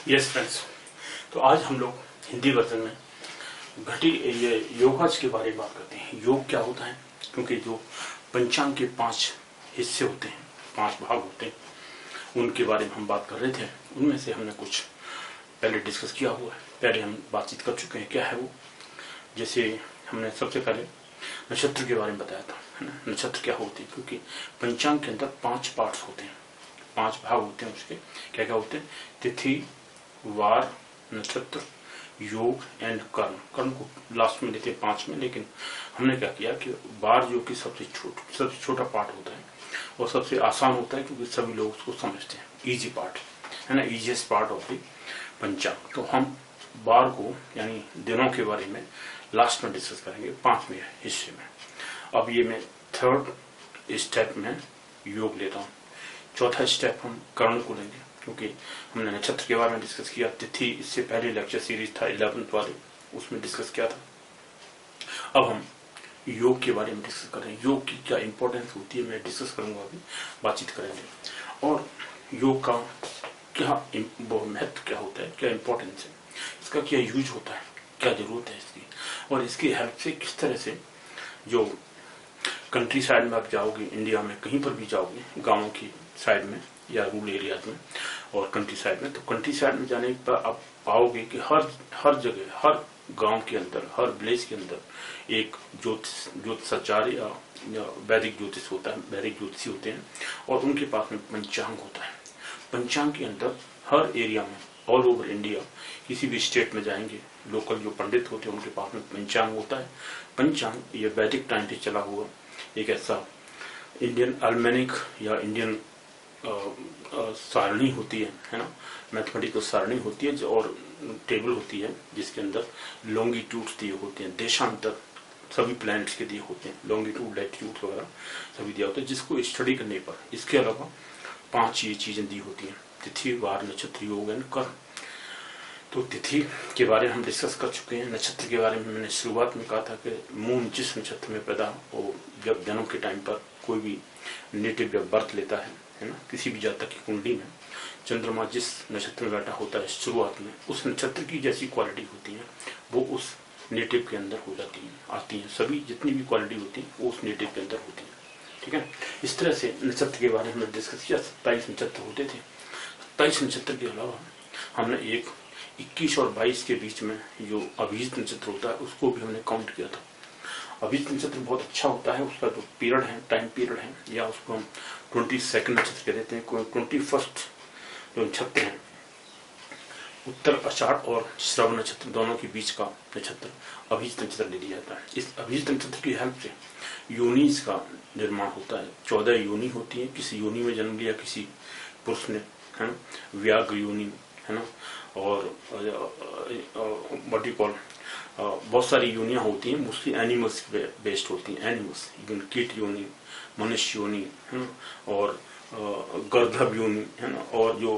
Yes friends, तो आज हम लोग हिंदी वर्जन में घटी ये योगाज के बारे में बात करते हैं। योग क्या होता है, क्योंकि जो पंचांग के 5 हिस्से होते हैं, 5 भाग होते हैं, उनके बारे में हम बात कर रहे थे। उनमें से हमने कुछ पहले डिस्कस किया हुआ है, पहले हम बातचीत कर चुके हैं। क्या है वो? जैसे हमने सबसे पहले नक्षत्र के बारे में बताया था, है ना। नक्षत्र क्या होती है, क्योंकि पंचांग के अंदर 5 पार्ट्स होते हैं, 5 भाग होते हैं। उसके क्या क्या होते हैं? तिथि, वार, नक्षत्र, योग एंड कर्म। कर्म को लास्ट में लेते हैं 5 में, लेकिन हमने क्या किया कि वार जो कि सबसे छोटा पार्ट होता है और सबसे आसान होता है, क्योंकि सभी लोग उसको समझते हैं। इजी पार्ट है ना, इजीएस्ट पार्ट ऑफ द पंचांग। तो हम वार को यानी दिनों के बारे में लास्ट में डिस्कस करेंगे 5वें हिस्से में। अब ये मैं 3rd स्टेप में योग लेता हूँ। 4था स्टेप हम कर्ण को लेंगे, क्योंकि हमने नक्षत्र के बारे में डिस्कस किया। तिथि इससे पहले लेक्चर सीरीज था 11th वाले, उसमें डिस्कस किया था। अब हम योग के बारे में डिस्कस करें। योग की क्या इंपॉर्टेंस होती है मैं डिस्कस करूंगा, अभी बातचीत करेंगे। और योग का क्या महत्व क्या होता है, क्या इंपॉर्टेंस है, इसका क्या यूज होता है, क्या जरूरत है इसकी, और इसकी हेल्प से किस तरह से जो कंट्री साइड में आप जाओगे, इंडिया में कहीं पर भी जाओगे, गाँवों की साइड में या रूरल एरियाज में और कंट्री साइड में, तो कंट्री साइड में जाने पर आप पाओगे कि हर जगह, हर गांव के अंदर, हर विलेज के अंदर एक ज्योतिषाचार्य या वैदिक ज्योतिष होता है, वैदिक ज्योतिषी होते हैं, और उनके पास में पंचांग होता है। पंचांग के अंदर हर एरिया में, ऑल ओवर इंडिया, किसी भी स्टेट में जाएंगे, लोकल जो पंडित होते हैं उनके पास में पंचांग होता है। पंचांग ये वैदिक टाइम से चला हुआ एक ऐसा इंडियन अल्मेनिक या इंडियन सारणी होती है ना, मैथमेटिकल सारणी होती है और टेबल होती है, जिसके अंदर लॉन्गिट्यूड्स दिए होते हैं, देशांतर सभी प्लैनेट्स के दिए होते हैं, लॉन्गिट्यूड, लैटिट्यूड वगैरह सभी दिया होता है, जिसको स्टडी करने पर इसके अलावा 5 ये चीजें दी होती हैं: तिथि, वार, नक्षत्र, योग एंड कर्म। तो तिथि के बारे में हम डिस्कस कर चुके हैं। नक्षत्र के बारे में मैंने शुरुआत में कहा था कि मून जिस नक्षत्र में पैदा हो, जब जन्म के टाइम पर कोई भी नेटिव जब बर्थ लेता है ना, किसी भी जातक की कुंडली में चंद्रमा जिस नक्षत्र में बैठा होता है शुरुआत में, उस नक्षत्र की जैसी क्वालिटी होती है वो उस नेटिव के अंदर हो जाती है, आती है। सभी जितनी भी क्वालिटी होती है वो उस नेटिव के अंदर होती है, ठीक है। इस तरह से नक्षत्र के बारे में डिस्कस किया। 27 नक्षत्र होते थे। 27 नक्षत्र के अलावा हमने एक 21 और 22 के बीच में जो अभिजीत नक्षत्र होता है उसको भी हमने काउंट किया था। अभिजीत नक्षत्र बहुत अच्छा होता है, उसका जो पीरियड है, टाइम पीरियड है, या उसको हम 22nd नक्षत्र कह देते हैं। 21st जो नक्षत्र है, उत्तर आषाढ़ और श्रवण नक्षत्र दोनों के बीच का नक्षत्र अभिजीत नक्षत्र ले लिया जाता है। इस अभिजीत नक्षत्र की हेल्प से योनिज का निर्माण होता है। 14 योनि होती है। किसी योनि में जन्म लिया किसी पुरुष ने, है ना, व्याघ्र योनि, है ना, और बहुत सारी योनियां होती हैं, मोस्टली एनिमल्स बेस्ड होती हैं। एनिमल्स, इवन कीट योनि, मनुष्य योनि, है ना, और गर्दभ योनि, है ना, और जो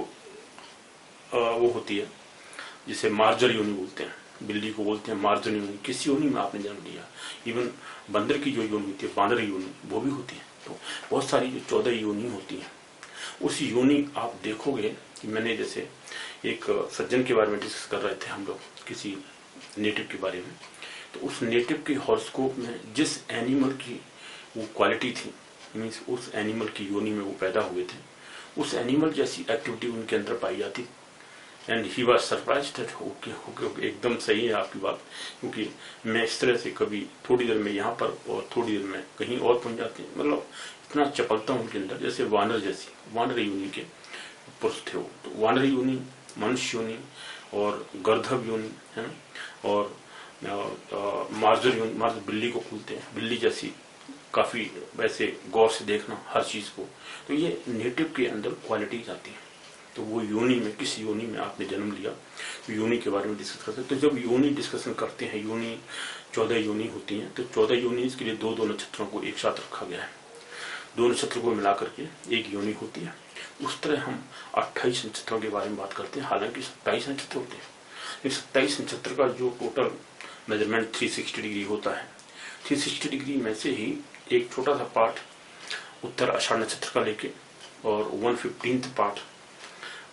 वो होती है जिसे मार्जर योनि बोलते हैं, बिल्ली को बोलते हैं मार्जर योनि। किस योनि में आपने जन्म लिया, इवन बंदर की जो योनि होती है, बांदर योनि, वो भी होती है। तो बहुत सारी जो 14 योनि होती है, उस योनि आप देखोगे कि मैंने जैसे एक सज्जन के बारे में डिस्कस कर रहे थे हम लोग, किसी नेटिव के बारे में, तो उस नेटिव के हॉरोस्कोप में जिस एनिमल की वो क्वालिटी थी, मीन्स उस एनिमल की योनि में वो पैदा हुए थे, उस एनिमल जैसी एक्टिविटी उनके अंदर पाई जाती। And he was surprised that okay, एकदम सही है आपकी बात, क्योंकि मैं इस तरह से कभी थोड़ी देर में यहाँ पर और थोड़ी देर में कहीं और पहुंच जाते हैं, मतलब इतना चपलता उनके अंदर, जैसे वानर जैसी, वानर योनि के पुरुष थे वो। तो वानर योनि, मनुष्य योनि और गर्दभ योनि, है ना, और मार्जर योनि, मार्जर बिल्ली को बोलते हैं, बिल्ली जैसी, काफी वैसे गौर से देखना हर चीज को। तो ये नेटिव के अंदर क्वालिटीज आती है। तो वो योनि में, किस योनि में आपने जन्म लिया, तो योनि के बारे में डिस्कस करते हैं। तो जब योनि डिस्कशन करते हैं, योनि 14 योनि होती हैं, तो 14 योनि के लिए 2-2 नक्षत्रों को एक साथ रखा गया है। 2 नक्षत्र को मिलाकर के एक योनि होती है। उस तरह हम 28 नक्षत्रों के बारे में बात करते हैं, हालांकि 27 नक्षत्र होते हैं। इस 27 नक्षत्र का जो टोटल मेजरमेंट 360 डिग्री होता है, 360 डिग्री में से ही एक छोटा सा पार्ट उत्तर आषाढ़ नक्षत्र का लेके और 1/15 पार्ट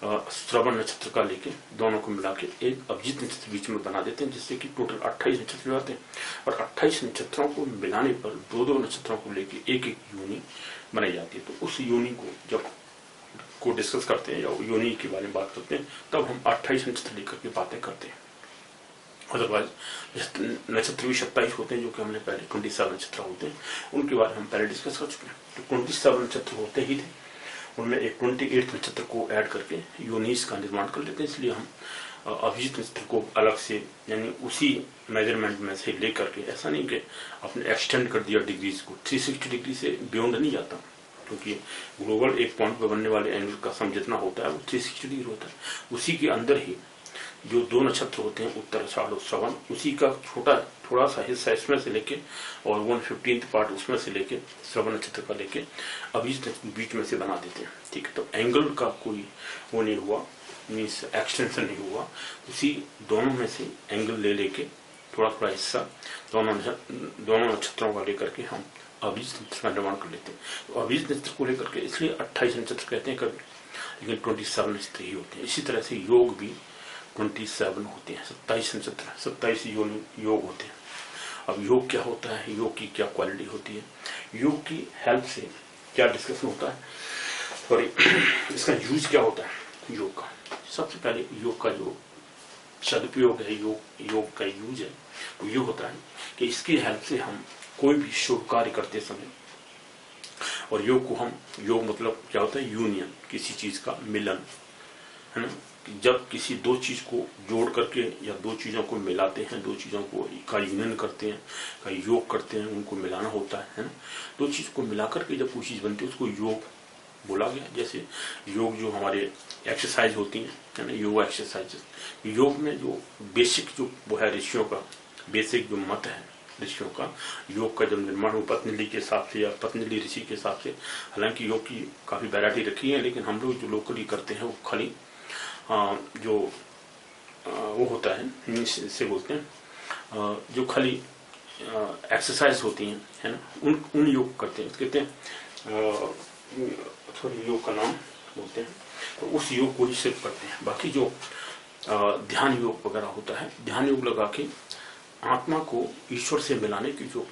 श्रवण नक्षत्र का लेके दोनों को मिला के एक अभिजीत नक्षत्र बीच में बना देते हैं, जिससे कि टोटल 28 नक्षत्र हो जाते हैं। और 28 नक्षत्रों को मिलाने पर दो दो नक्षत्रों को लेके एक एक योनि बनाई जाती है। तो उस योनि को जब को डिस्कस करते हैं या योनि के बारे में बात करते हैं, तब हम 28 नक्षत्र लेकर के बातें करते हैं। अदरवाइज नक्षत्र भी 27 होते हैं, जो कि हमने पहले 27 नक्षत्र होते हैं, उनके बारे में हम पहले डिस्कस कर चुके हैं। तो 27 नक्षत्र होते ही थे, उनमें एक 28 नक्षत्र को ऐड करके योनिस का निर्माण कर लेते हैं। इसलिए हम अभिजीत नक्षत्र को अलग से, यानी उसी मेजरमेंट में से लेकर के, ऐसा नहीं कि आपने एक्सटेंड कर दिया डिग्रीज को, 360 डिग्री से बियॉन्ड नहीं जाता, क्योंकि ग्लोबल एक पॉइंट पर बनने वाले एंगल का सम जितना होता है वो 360 डिग्री होता है। उसी के अंदर ही जो दो नक्षत्र होते हैं, उत्तर आषाढ़ और श्रवण, उसी का थोड़ा सा हिस्सा इसमें से लेके और 1/15 पार्ट उसमें से लेके श्रवण नक्षत्र का लेके अभिजीत नक्षत्र बीच में से बना देते हैं। ठीक है, तो एंगल का कोई वो नहीं हुआ, मीन्स एक्सटेंशन नहीं हुआ, उसी दोनों में से एंगल ले लेके थोड़ा थोड़ा हिस्सा दोनों नक्षत्रों का लेकर के हम अभिजीत नक्षत्र का निर्माण कर लेते हैं। तो अभिजीत नक्षत्र को लेकर के इसलिए 28 नक्षत्र कहते हैं कभी, लेकिन 27 नक्षत्र ही होते हैं। इसी तरह से योग भी 27 होते हैं, 27 नक्षत्र, 27 योग होते हैं। अब योग क्या होता है, योग की क्या क्वालिटी होती है, योग की हेल्प से क्या डिस्कशन होता है, सॉरी इसका यूज क्या होता है योग का। सबसे पहले योग का जो सदुपयोग है, योग का यूज है, वो ये होता है कि इसकी हेल्प से हम कोई भी शुभ कार्य करते समय, और योग को हम, योग मतलब क्या होता है, यूनियन, किसी चीज का मिलन, है ना। जब किसी दो चीज को जोड़ करके या दो चीजों को मिलाते हैं, दो चीजों को का यूनियन करते हैं, का योग करते हैं, उनको मिलाना होता है ना। दो चीज को मिला करके जब कोई चीज बनती है उसको योग बोला गया। जैसे योग जो हमारे एक्सरसाइज होती है ना, योग एक्सरसाइज, योग में जो बेसिक जो वो है ऋषियों का बेसिक जो मत है ऋषियों का, योग का जब निर्माण हुआ पतंजलि के हिसाब से या पतंजलि ऋषि के हिसाब से, हालांकि योग की काफी वैरायटी रखी है, लेकिन हम लोग जो लोकली करते हैं वो खाली जो वो होता है, इससे बोलते हैं जो खाली एक्सरसाइज होती हैं, है ना, उन योग करते हैं, कहते हैं थोड़ी योग का नाम बोलते हैं, तो उस योग को ही सिर्फ करते हैं। बाकी जो ध्यान योग वगैरह होता है, ध्यान योग लगा के आत्मा को ईश्वर से मिलाने की जो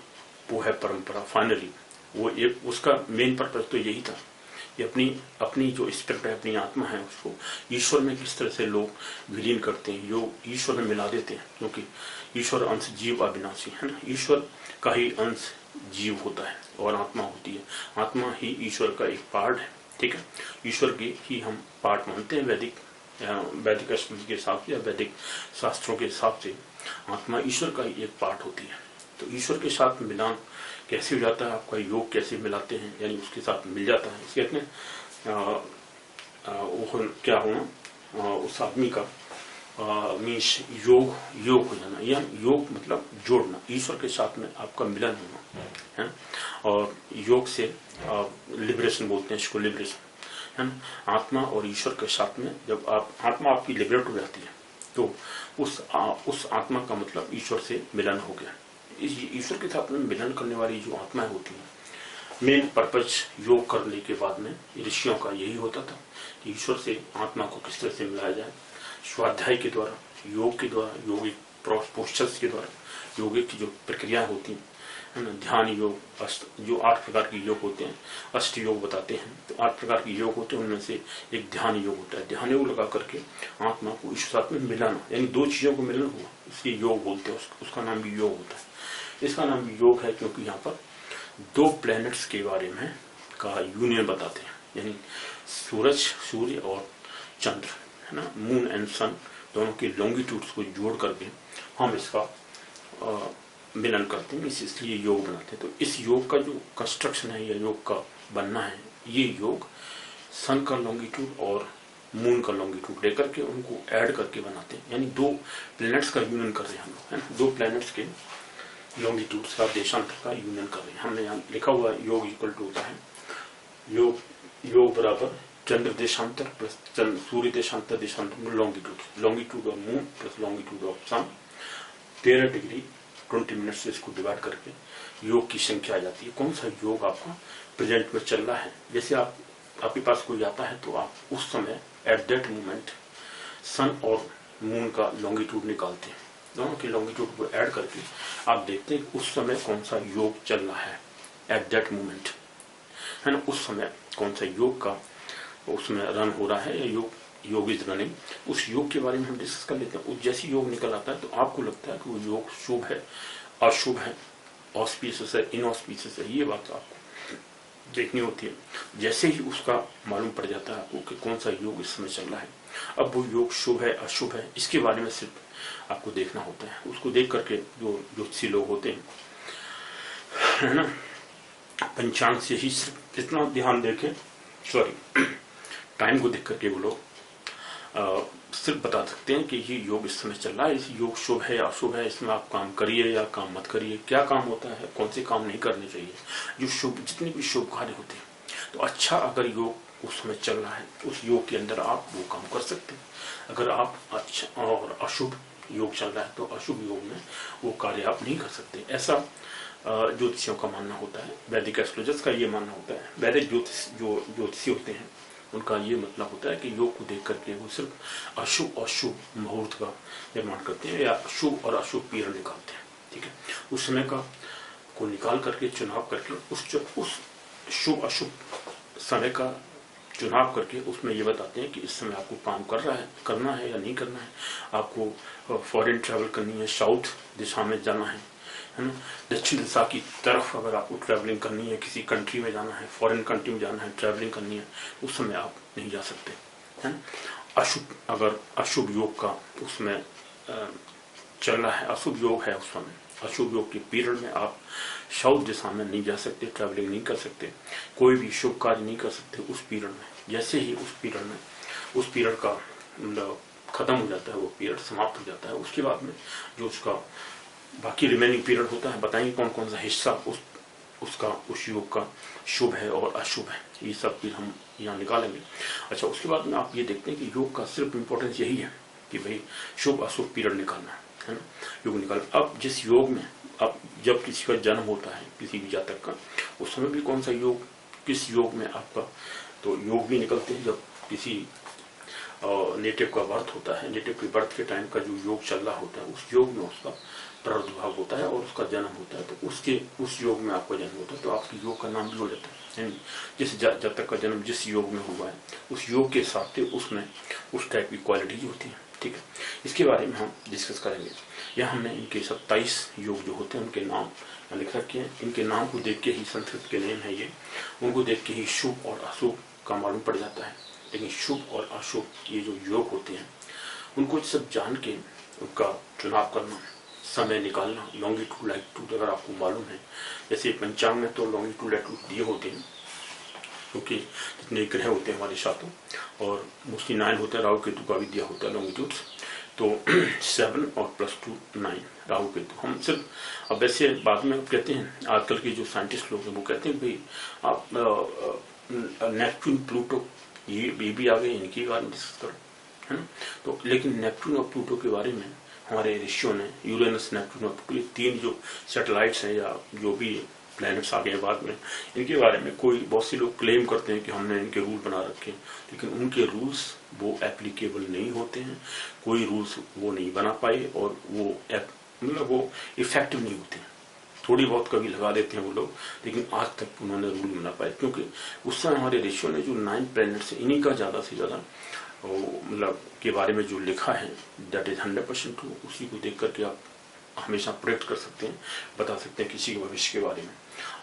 वो है परंपरा, फाइनली वो एक उसका मेन पर्पज तो यही था, ये अपनी जो स्पिरिट है, अपनी आत्मा है, उसको ईश्वर में किस तरह से लोग विलीन करते हैं, योग ईश्वर में मिला देते हैं, क्योंकि ईश्वर अंश जीव अविनाशी है ना, ईश्वर का ही अंश जीव होता है और आत्मा होती है, आत्मा ही ईश्वर का एक पार्ट है। ठीक है, ईश्वर के ही हम पार्ट मानते हैं वैदिक अस्त्र के हिसाब से या वैदिक शास्त्रों के हिसाब से आत्मा ईश्वर का ही एक पार्ट होती है। तो ईश्वर के साथ मिलान कैसे हो जाता है, आपका योग कैसे मिलाते हैं, यानी उसके साथ मिल जाता है, इसके कहते हैं वो क्या होना, उस आदमी का मीन्स योग हो जाना, या योग मतलब जोड़ना, ईश्वर के साथ में आपका मिलन होना है। और योग से लिबरेशन बोलते हैं इसको, लिबरेशन है ना, आत्मा और ईश्वर के साथ में जब आत्मा आपकी लिबरेट हो जाती है, तो उस आत्मा का मतलब ईश्वर से मिलन हो गया। ईश्वर के साथ में मिलन करने वाली जो आत्माएं होती हैं, मेन पर्पज योग करने के बाद में ऋषियों का यही होता था कि ईश्वर से आत्मा को किस तरह से मिलाया जाए, स्वाध्याय के द्वारा, योग के द्वारा, योगिक पोस्चर्स के द्वारा, योगिक की जो प्रक्रियाएं होती हैं, है ना, ध्यान योग, जो 8 प्रकार के योग होते हैं, अष्ट योग बताते हैं, तो 8 प्रकार के योग होते हैं, उनमें से एक ध्यान योग होता है। ध्यान योग लगा करके आत्मा को ईश्वर साथ में मिलाना, यानी दो चीजों को मिलन हुआ, इसलिए योग बोलते हैं, उसका नाम भी योग होता है। इसका नाम भी योग है क्योंकि यहाँ पर दो प्लैनेट्स के बारे में का यूनियन बताते हैं, यानी सूर्य और चंद्र, है ना, मून एंड सन, दोनों के लॉन्गिट्यूड्स को जोड़ करके हम इसका मिलन करते हैं, इसलिए योग बनाते हैं। तो इस योग का जो कंस्ट्रक्शन है या योग का बनना है, ये योग सन का लॉन्गिट्यूड और मून का लॉन्गिट्यूड लेकर के उनको ऐड करके बनाते हैं, यानी दो प्लैनेट्स का यूनियन कर रहे हैं हम लोग, है ना, दो प्लैनेट्स के लॉन्गिट्यूड्स का, देशांतर का यूनियन कर रहे हैं। हमने यहाँ लिखा हुआ योग इक्वल टू होता है योग बराबर चंद्र देशांतर प्लस सूर्य देशांतर में longitude of moon plus longitude of sun, 13 degree 20 minute से इसको डिवाइड करके योग की संख्या आ जाती है। कौन सा योग आपका प्रेजेंट में चल रहा है, जैसे आपके पास कोई आता है तो आप उस समय एट दैट मोमेंट सन और मून का लॉन्गिट्यूड निकालते हैं, दोनों के लॉन्गिट्यूड को ऐड करके आप देखते हैं उस समय कौन सा योग चल रहा है एट दैट मोमेंट, है ना, उस समय कौन सा योग का उसमें रन हो रहा है या योग इज रनिंग, उस योग के बारे में हम डिस्कस कर लेते हैं। जैसे योग निकल आता है तो आपको लगता है कि वो योग शुभ है, अशुभ है, ऑस्पिशियस है, इनऑस्पिशियस है, ये बात आपको देखनी होती है। जैसे ही उसका मालूम पड़ जाता है आपको कि कौन सा योग इस समय चल रहा है, अब वो योग शुभ है अशुभ है इसके बारे में सिर्फ आपको देखना होता है। उसको देख करके जो ज्योतिषी लोग होते हैं, है ना, पंचांग से ही सिर्फ इतना ध्यान देके टाइम को देख करके वो लोग सिर्फ बता सकते हैं कि ये योग इस समय चल रहा है, इस योग शुभ है या अशुभ है, इसमें आप काम करिए या काम मत करिए, क्या काम होता है, कौन से काम नहीं करने चाहिए, जो शुभ जितने भी शुभ कार्य होते हैं। तो अच्छा अगर योग उस समय चल रहा है उस योग के अंदर आप वो काम कर सकते हैं। अगर आप अच्छा और अशुभ योग चल रहा है तो अशुभ योग में वो कार्य आप नहीं कर सकते, ऐसा ज्योतिषियों का मानना होता है। वैदिक एस्ट्रोलॉजर्स का ये मानना होता है। वैदिक ज्योतिषी होते हैं उनका ये मतलब होता है कि योग को देख करके वो सिर्फ अशुभ और शुभ मुहूर्त का निर्माण करते हैं या शुभ और अशुभ पीरियड निकालते हैं, ठीक है। उस समय का को निकाल करके चुनाव करके उस शुभ अशुभ समय का चुनाव करके उसमें ये बताते हैं कि इस समय आपको काम करना है या नहीं करना है, आपको फॉरेन ट्रैवल करनी है, साउथ दिशा में जाना है ना, दक्षिण दिशा की तरफ अगर आपको ट्रैवलिंग करनी है, किसी कंट्री में जाना है, फॉरेन कंट्री में जाना है, ट्रैवलिंग करनी है, उस समय आप नहीं जा सकते, है ना। अशुभ अगर अशुभ योग का उसमें चल रहा है, अशुभ योग है उस समय, अशुभ योग के पीरियड में आप साउथ दिशा में नहीं जा सकते, ट्रैवलिंग नहीं कर सकते, कोई भी शुभ कार्य नहीं कर सकते उस पीरियड में। जैसे ही उस पीरियड का मतलब खत्म हो जाता है, वो पीरियड समाप्त हो जाता है, उसके बाद में जो उसका बाकी रिमेनिंग पीरियड होता है, बताएंगे कौन कौन सा हिस्सा उस योग का शुभ है और अशुभ है, ये सब फिर हम यहाँ निकालेंगे। अच्छा, उसके बाद में आप ये देखते हैं कि योग का सिर्फ इम्पोर्टेंस यही है कि भाई शुभ अशुभ पीरियड निकालना है ना, योग निकाल। अब जिस योग में अब जब किसी का जन्म होता है किसी भी जातक का, उस समय भी कौन सा योग, किस योग में आपका, तो योग भी निकलते हैं जब किसी नेटिव का बर्थ होता है, नेटिव के बर्थ के टाइम का जो योग चल रहा होता है उस योग में उसका प्रादुर्भाव होता है और उसका जन्म होता है, तो उस योग में आपका जन्म होता है तो आपके योग का नाम भी हो जाता है। जिस जातक का जन्म जिस योग में हुआ है उस योग के हिसाब से उसमें उस टाइप की क्वालिटीज होती है, ठीक है। इसके बारे में हम डिस्कस करेंगे। यहाँ हमने इनके 27 योग जो होते हैं उनके नाम लिख रखे हैं। इनके नाम को देख के ही, संस्कृत के नेम है ये, उनको देख के ही शुभ और अशुभ का मालूम पड़ जाता है। लेकिन शुभ और अशुभ ये जो योग होते हैं उनको सब जान के उनका चुनाव करना, समय निकालना, लॉन्गिट्यूड लैटिट्यूड अगर आपको मालूम है, जैसे पंचांग में तो लॉन्गिट्यूड लैटिट्यूड दिए होते हैं क्योंकि जितने ग्रह होते हैं हमारे साथों, और मोस्टली 9 होते हैं, राहु केतु का भी दिया होता है लॉन्गिट्यूड, तो 7 और +2 9 राहु केतु। हम सिर्फ अब वैसे बाद में कहते हैं, आजकल के जो साइंटिस्ट लोग हैं वो कहते हैं भाई आप नेपच्यून प्लूटो ये भी आ गए, इनके बारे में डिस्कस करो, है ना। तो लेकिन नेपच्यून और प्लूटो के बारे में हमारे ऋषियों ने, यूरेनस, नेपच्यून और प्लूटो, 3 जो सैटेलाइट्स हैं या जो भी प्लैनेट्स आ गए बाद में, इनके बारे में बहुत से लोग क्लेम करते हैं कि हमने इनके रूल बना रखे हैं, लेकिन उनके रूल्स वो एप्लीकेबल नहीं होते हैं, कोई रूल्स वो नहीं बना पाए और वो मतलब वो इफेक्टिव नहीं होते हैं। थोड़ी बहुत कभी लगा देते हैं वो लोग, लेकिन आज तक उन्होंने रूल बना पाए, क्योंकि उस समय हमारे ऋषियों ने जो 9 प्लैनेट्स हैं इन्हीं का ज़्यादा से ज़्यादा मतलब के बारे में जो लिखा है दैट इज 100% ट्रू। उसी को देख करके आप हमेशा प्रेडिक्ट कर सकते हैं, बता सकते हैं किसी के भविष्य के बारे में।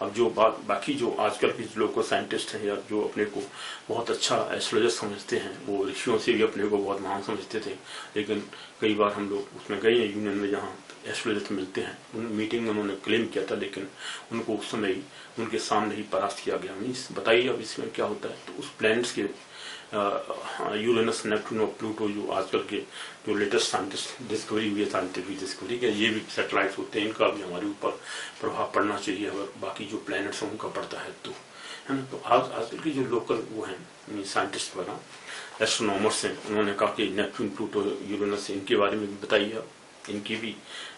अब जो बाकी जो आजकल के लोग को साइंटिस्ट हैं या जो अपने को बहुत अच्छा एस्ट्रोलॉजर समझते हैं, वो ऋषियों से भी अपने को बहुत महान समझते थे, लेकिन कई बार हम लोग उसमें गए हैं यूनियन में जहाँ एस्ट्रोलॉजर मिलते हैं, उन मीटिंग में उन्होंने क्लेम किया था, लेकिन उनको उस समय ही उनके सामने ही परास्त किया गया। मीन्स बताइए अब इसमें क्या होता है। तो उस प्लैनेट्स के यूरेनस, नेपच्यून और प्लूटो जो आजकल के जो लेटेस्ट साइंटिस्ट डिस्कवरी हुई है, साइंटिफिक डिस्कवरी के, ये भी सैटेलाइट्स होते हैं, इनका भी हमारे ऊपर प्रभाव पड़ना चाहिए अगर बाकी जो प्लैनेट्स हैं उनका पड़ता है तो, है ना। तो आजकल की जो लोकल वो हैं साइंटिस्ट वगैरह एस्ट्रोनॉमर्स हैं, उन्होंने कहा कि नेपच्यून, प्लूटो, यूरेनस इनके बारे में भी बताइए आप, इनकी भी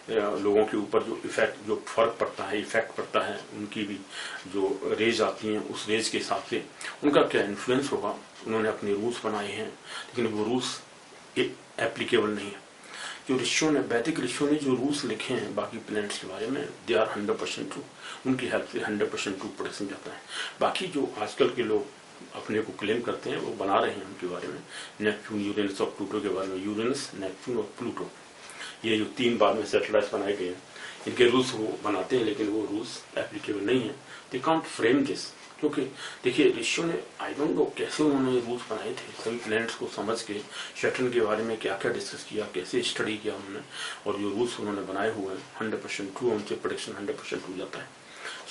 लोगों के ऊपर जो इफेक्ट, जो फर्क पड़ता है, इफेक्ट पड़ता है, उनकी भी जो रेज आती हैं उस रेज के हिसाब से उनका क्या इन्फ्लुएंस होगा। उन्होंने अपने रूल्स बनाए हैं, लेकिन वो रूल्स एप्लीकेबल नहीं है। जो ऋषियों ने, वैदिक ऋषियों ने जो रूल्स लिखे हैं बाकी प्लैनेट्स के बारे में, दे आर 100% ट्रू। उनकी हेल्प से 100% ट्रू प्रोडक्शन जाता है। बाकी जो आजकल के लोग अपने को क्लेम करते हैं वो बना रहे हैं उनके बारे में, नेपच्यून, यूरेनस और प्लूटो के बारे में। यूरेनस, नेपच्यून और प्लूटो, ये जो 3 बाद में सैटेलाइट्स बनाए गए हैं, इनके रूल्स वो बनाते हैं, लेकिन वो रूल्स एप्लीकेबल नहीं है। दे कांट फ्रेम दिस, क्योंकि देखिए ऋषियों ने, आई डोंट नो कैसे उन्होंने रूल्स बनाए थे, सभी प्लैनेट्स को समझ के, सैटर्न के बारे में क्या क्या डिस्कस किया, कैसे स्टडी किया उन्होंने, और जो रूल्स उन्होंने बनाए हुए हैं 100% ट्रू, उनसे प्रेडिक्शन 100% हो जाता है।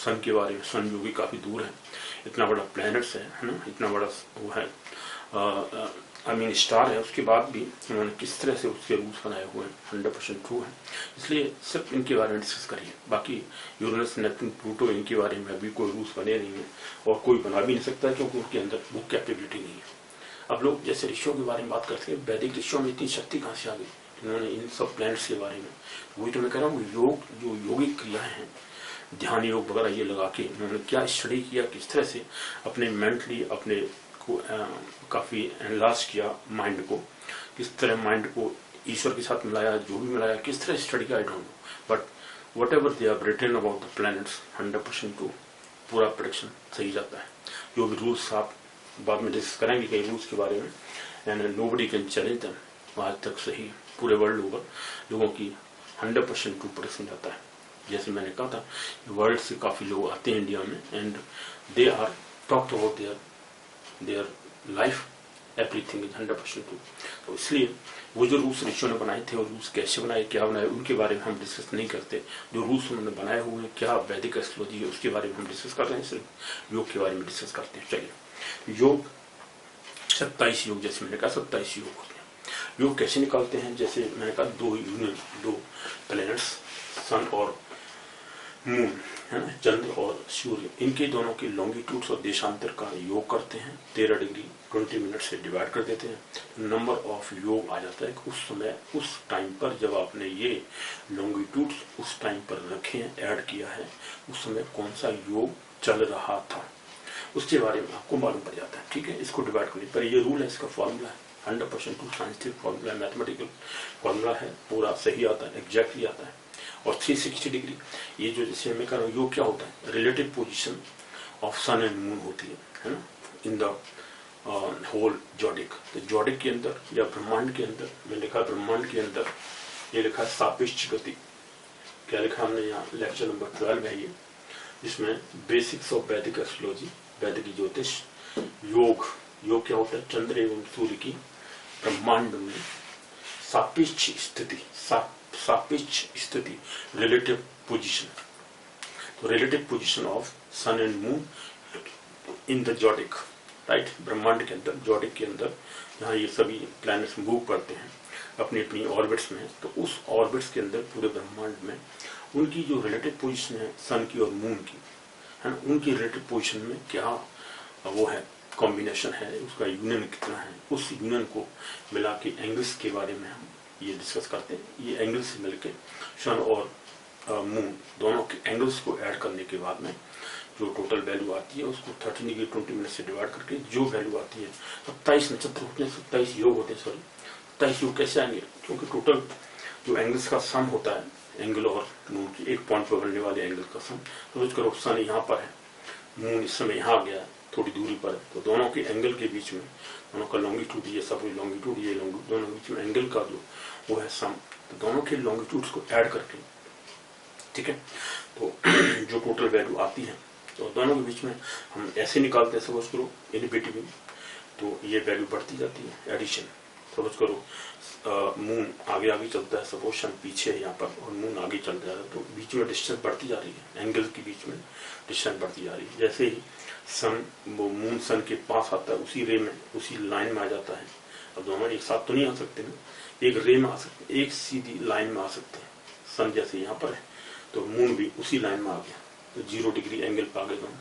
सन के बारे में, सन जो कि काफी दूर है, इतना बड़ा प्लैनेट्स है ना, इतना बड़ा वो है, आई मीन स्टार है, उसके बाद भी उन्होंने किस तरह से उसके रूल्स बनाए हुए हैं 100% ट्रू है। इसलिए सिर्फ इनके बारे में डिस्कस करिए। बाकी यूरेनस, नेपच्यून, प्लूटो, इनके बारे में अभी कोई रूल्स बने नहीं है और कोई बना भी नहीं सकता, क्योंकि उनके अंदर वो कैपेबिलिटी नहीं है। अब लोग जैसे ऋषियों के बारे में बात करते हैं, वैदिक ऋषियों में इतनी शक्ति कहाँ से आ गई, उन्होंने इन सब प्लैनेट्स के बारे में, वही तो मैं कह रहा हूँ, योग, जो यौगिक क्रियाएं हैं, ध्यान योग वगैरह ये लगा के उन्होंने क्या स्टडी किया, किस तरह से अपने मेंटली अपने को काफी एनालाइज किया माइंड को, किस तरह माइंड को ईश्वर के साथ मिलाया, जो भी मिलाया, किस तरह स्टडी किया, I don't know, but whatever they have written about the planets 100% true, पूरा प्रेडिक्शन सही जाता है। जो भी रूल्स आप बाद में डिस्कस करेंगे कई रूल्स के बारे में, and nobody can challenge them, आज तक सही पूरे वर्ल्ड ओवर लोगों की 100% ट्रू प्रेडिक्शन जाता है। जैसे मैंने कहा था, वर्ल्ड से काफी लोग आते हैं इंडिया में, and they are talked about their life, everything is 100% true. तो इसलिए वो जो रूल्स ऋषियों ने बनाए थे, और रूल्स कैसे बनाए, क्या बनाए, उनके बारे में हम डिस्कस नहीं करते। जो रूल्स उन्होंने बनाए हुए हैं, क्या वैदिक एस्ट्रोलॉजी है, उसके बारे में हम डिस्कस कर रहे हैं, सिर्फ योग के बारे में डिस्कस करते हैं। चलिए, योग 27 योग, जैसे मैंने कहा 27 योग होते हैं। योग कैसे निकालते हैं, जैसे मैंने कहा दो प्लैनेट्स, सन और मून है ना, चंद्र और सूर्य, इनके दोनों के लॉन्गिट्यूड्स और देशांतर का योग करते हैं, 13 डिग्री 20 मिनट से डिवाइड कर देते हैं। नंबर ऑफ योग आ जाता है कि उस समय, उस टाइम पर जब आपने ये लॉन्गिट्यूड्स उस टाइम पर रखे हैं, ऐड किया है, उस समय कौन सा योग चल रहा था, उसके बारे में आपको मालूम पड़ जाता है। ठीक है, इसको डिवाइड करने पर ये रूल है, इसका फॉर्मूला है 100% ट्रू, साइंटिफिक फॉर्मूला है, मैथमेटिकल फॉर्मूला है, पूरा सही आता है, एग्जैक्टली आता है। और 360 डिग्री, ये जो जैसे मैं कह रहा हूँ, योग क्या होता है, relative position of sun and moon होती है ना, इन द होल जॉडिक। तो जॉडिक के अंदर या ब्रह्मांड के अंदर, मैं लिखा ब्रह्मांड के अंदर, ये लिखा है सापेक्ष गति, क्या लिखा हमने यहाँ, लेक्चर नंबर 12 है ये, जिसमें बेसिक्स ऑफ वैदिक एस्ट्रोलॉजी, वैदिक ज्योतिष, योग। योग क्या होता है, चंद्र एवं सूर्य की ब्रह्मांड में सापेक्ष स्थिति, सापेक्ष स्थिति, रिलेटिव पोजीशन। तो relative position of sun and moon in the zodiac, right, ब्रह्मांड के अंदर, जॉडिक के अंदर, जहाँ ये सभी प्लैनेट्स मूव करते हैं अपनी अपनी ऑर्बिट्स में, तो उस ऑर्बिट्स के अंदर पूरे ब्रह्मांड में उनकी जो रिलेटिव पोजीशन है सन की और मून की, है ना, उनकी रिलेटिव पोजीशन में क्या वो है, कॉम्बिनेशन है, उसका यूनियन कितना है, उस यूनियन को मिला के एंगल्स के बारे में हम ये डिस्कस करते हैं। ये एंगल्स से मिलके सन और मून दोनों के एंगल्स को ऐड करने के बाद में जो टोटल वैल्यू आती है, उसको 13 डिग्री 20 मिनट से डिवाइड करके जो वैल्यू आती है, 27 नक्षत्र होते हैं, 27 योग होते हैं, सॉरी 27 योग कैसे आएंगे, क्योंकि टोटल जो एंगल्स का सम होता है, एंगल और मून की एक पॉइंट पर बनने वाले एंगल का सम, तो करो सन यहाँ पर है, मून इस समय यहाँ आ गया है, थोड़ी दूरी पर है, तो दोनों के एंगल के बीच में, दोनों का लॉन्गिट्यूड, ये सब लॉन्गिट्यूड, ये लॉन्गिट्यूड, दोनों के बीच में एंगल का जो वो है सम, तो दोनों के लॉन्गिट्यूड्स को ऐड करके, ठीक है, तो जो टोटल वैल्यू आती है, तो दोनों के बीच में हम ऐसे निकालते हैं, सपोज करो इन बिटवीन, तो ये वैल्यू बढ़ती जाती है, एडिशन। सपोज करो मून आगे आगे चलता है, सपोज सन पीछे है यहाँ पर और मून आगे चल रहा है, तो बीच में डिस्टेंस बढ़ती जा रही है, एंगल के बीच में डिस्टेंस बढ़ती जा रही है। जैसे ही सन, वो मून सन के पास आता है, उसी रे में, उसी लाइन में आ जाता है। अब दोनों एक साथ तो नहीं आ सकते ना, एक रे में आ सकते, एक सीधी लाइन में आ सकते हैं। सन जैसे यहाँ पर है तो मून भी उसी लाइन में आ गया, तो 0 डिग्री एंगल पे आ गए दोनों,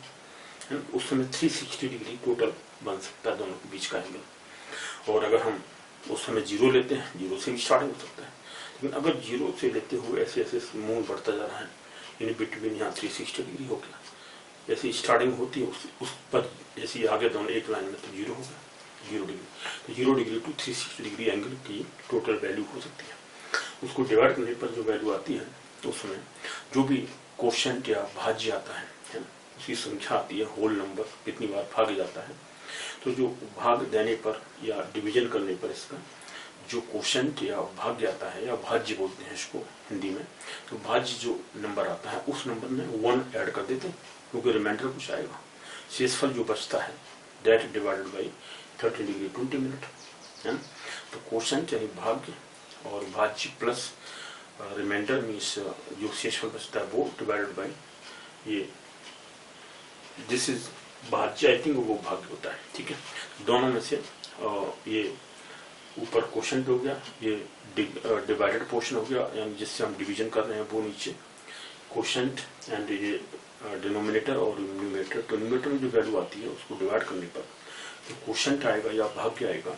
है ना। उस समय 360 डिग्री टोटल बन सकता है दोनों के बीच का एंगल। और अगर हम उस समय 0 लेते हैं, 0 से भी स्टार्टिंग हो सकता है, लेकिन अगर 0 से लेते हुए ऐसे ऐसे मूव बढ़ता जा रहा है, इन बिटवीन यहाँ 360 डिग्री हो गया, जैसे स्टार्टिंग होती है उस पर जैसे आगे दोनों एक लाइन में, तो 0 हो गया 0 डिग्री। तो 0 डिग्री टू 360 डिग्री एंगल की टोटल वैल्यू हो सकती है। उसको डिवाइड करने पर जो वैल्यू आती है, तो उसमें जो भी कोशेंट या भाज्य आता है ना, उसकी संख्या आती है, होल नंबर कितनी बार भाग जाता है। तो जो भाग देने पर या डिवीजन करने पर इसका जो कोशेंट या भाग्य आता है, या भाज्य बोलते हैं इसको हिंदी में, तो भाज्य जो नंबर आता है उस नंबर में 1 ऐड कर देते हैं, क्योंकि रिमाइंडर कुछ आएगा। शेषफल जो बचता है that divided by 30 degree 20 minute है ना। तो कोशेंट यानी भाग्य और भाज्य प्लस रिमाइंडर मीन्स जो शेषफल बचता है वो डिवाइडेड बाई ये, दिस इज भाज्य, आई थिंक वो भाग्य होता है, ठीक है। दोनों में से ये ऊपर कोशेंट हो गया, ये डिवाइडेड पोर्शन हो गया, यानी जिससे हम डिवीजन कर रहे हैं वो नीचे कोशेंट, एंड ये डिनोमिनेटर और न्यूमरेटर। तो न्यूमरेटर में जो वैल्यू आती है उसको डिवाइड करने पर जो कोशेंट आएगा या भाग्य आएगा,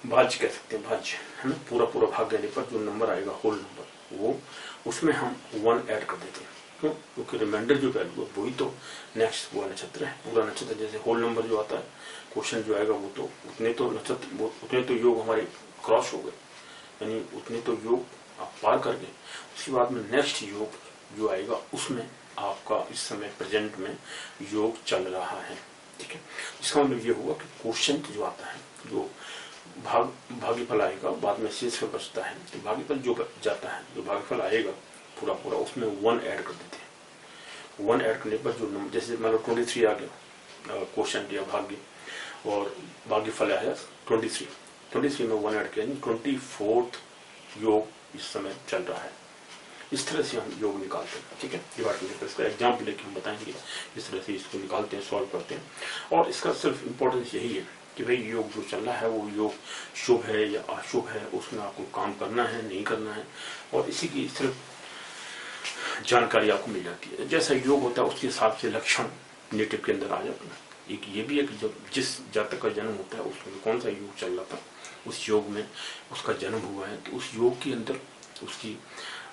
भाज्य कह सकते हैं, भाज्य है ना, पूरा पूरा भाग देने पर जो नंबर आएगा होल नंबर, वो उसमें हम 1 ऐड कर देते हैं। क्यों? क्योंकि रिमाइंडर जो वैल्यू है वही तो नेक्स्ट वो नक्षत्र है, पूरा नक्षत्र। जैसे होल नंबर जो आता है, क्वेश्चन जो आएगा वो तो उतने तो नक्षत्र, उतने तो योग हमारे क्रॉस हो गए, यानी उतने तो योग आप पार कर गए। उसके बाद में नेक्स्ट योग जो आएगा उसमें आपका इस समय प्रेजेंट में योग चल रहा है, ठीक है। इसका मतलब ये हुआ कि क्वेश्चन जो आता है, जो भाग्यफल आएगा, बाद में शेषफल बचता है, तो भाग्यफल जो जाता है, जो भाग्यफल आएगा पूरा पूरा, उसमें 1 ऐड कर देते हैं। 1 ऐड करने पर जो नंबर, जैसे मान लो 23 आ गया क्वेश्चन या भाग्य, और भाग्यफल आया 23 में 1 ऐड किया, 24th योग इस समय चल रहा है। इस तरह से हम योग निकालते हैं, ठीक है। डिवाइड करने पर इसका एग्जाम्पल लेके हम बताएंगे इस तरह से इसको निकालते हैं, सॉल्व करते हैं। और इसका सिर्फ इम्पोर्टेंस यही है कि भाई योग जो चल रहा है वो योग शुभ है या अशुभ है, उसमें आपको काम करना है नहीं करना है, और इसी की सिर्फ जानकारी आपको मिल जाती है। जैसा योग होता है उसके हिसाब से लक्षण नेटिव के अंदर आ जाता है। एक ये भी है कि जब जिस जातक का जन्म होता है उसमें कौन सा योग चल रहा था, उस योग में उसका जन्म हुआ है, तो उस योग के अंदर उसकी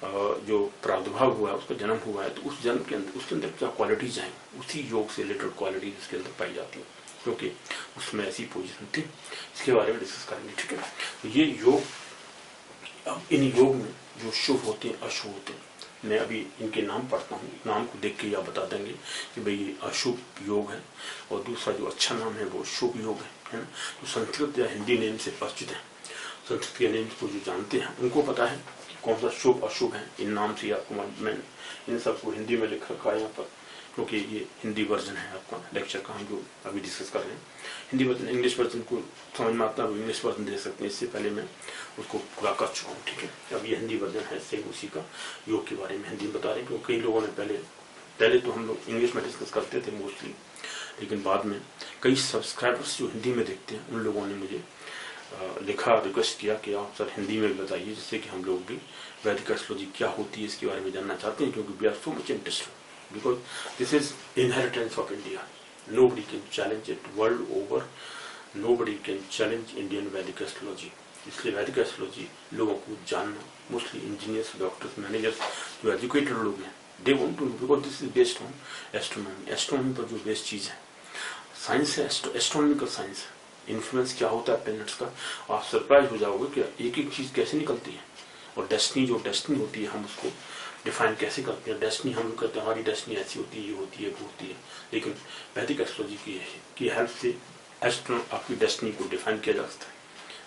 जो प्रादुर्भाव हुआ है, उसका जन्म हुआ है, तो उस जन्म के अंदर उसके अंदर क्या क्वालिटीज हैं, उसी योग से रिलेटेड क्वालिटीज उसके अंदर पाई जाती है, क्योंकि उसमें ऐसी पोजीशन थी। इसके बारे में डिस्कस करेंगे, ठीक है। तो ये योग, अब इन योग में जो शुभ होते हैं अशुभ होते हैं, मैं अभी इनके नाम पढ़ता हूँ, नाम को देख के या बता देंगे कि भाई ये अशुभ योग है, और दूसरा जो अच्छा नाम है वो शुभ योग है ना। तो संस्कृत या हिंदी नेम से परिचित है, संस्कृत के नेम को जो जानते हैं उनको पता है कि कौन सा शुभ अशुभ है। इन नाम से आपको मैं इन सबको हिंदी में लिख रखा है यहाँ पर, क्योंकि ये हिंदी वर्जन है आपका लेक्चर का, हम जो अभी डिस्कस कर रहे हैं। हिंदी वर्जन, इंग्लिश वर्जन को समझ में आता है, इंग्लिश वर्जन दे सकते हैं, इससे पहले मैं उसको पूरा कर चुका हूँ, ठीक है। अब ये हिंदी वर्जन है, सेम उसी का योग के बारे में हिंदी में बता रहे हैं, क्योंकि कई लोगों ने पहले तो हम लोग इंग्लिश में डिस्कस करते थे मोस्टली, लेकिन बाद में कई सब्सक्राइबर्स जो हिंदी में देखते हैं उन लोगों ने मुझे लिखा, रिक्वेस्ट किया कि आप सर हिंदी में बताइए, जिससे कि हम लोग भी वैदिक एस्ट्रोलॉजी क्या होती है इसके बारे में जानना चाहते हैं, क्योंकि we are so much interested, because this is inheritance of India. Nobody can challenge it world over. Nobody can challenge Indian Vedic astrology. इसलिए वैदिक एस्ट्रोलॉजी लोगों को जानना, मोस्टली इंजीनियर्स, डॉक्टर्स, मैनेजर्स, जो एजुकेटेड लोग हैं, they want to know, because this is based on astronomy. Astronomy पर जो बेस्ड चीज है, साइंस है, एस्ट्रोनॉमिकल साइंस है। इन्फ्लुएंस क्या होता है प्लैनेट्स का, आप सरप्राइज हो जाओगे कि एक एक चीज कैसे निकलती है, और डेस्टिनी जो डेस्टिनी होती है हम उसको डिफाइन कैसे करते हैं। डेस्टिनी हम कहते हैं हमारी डेस्टिनी ऐसी होती है, ये होती है, वो होती है, लेकिन वैदिक एस्ट्रोलॉजी की हेल्प से आपकी डेस्टिनी को डिफाइन किया जा सकता है।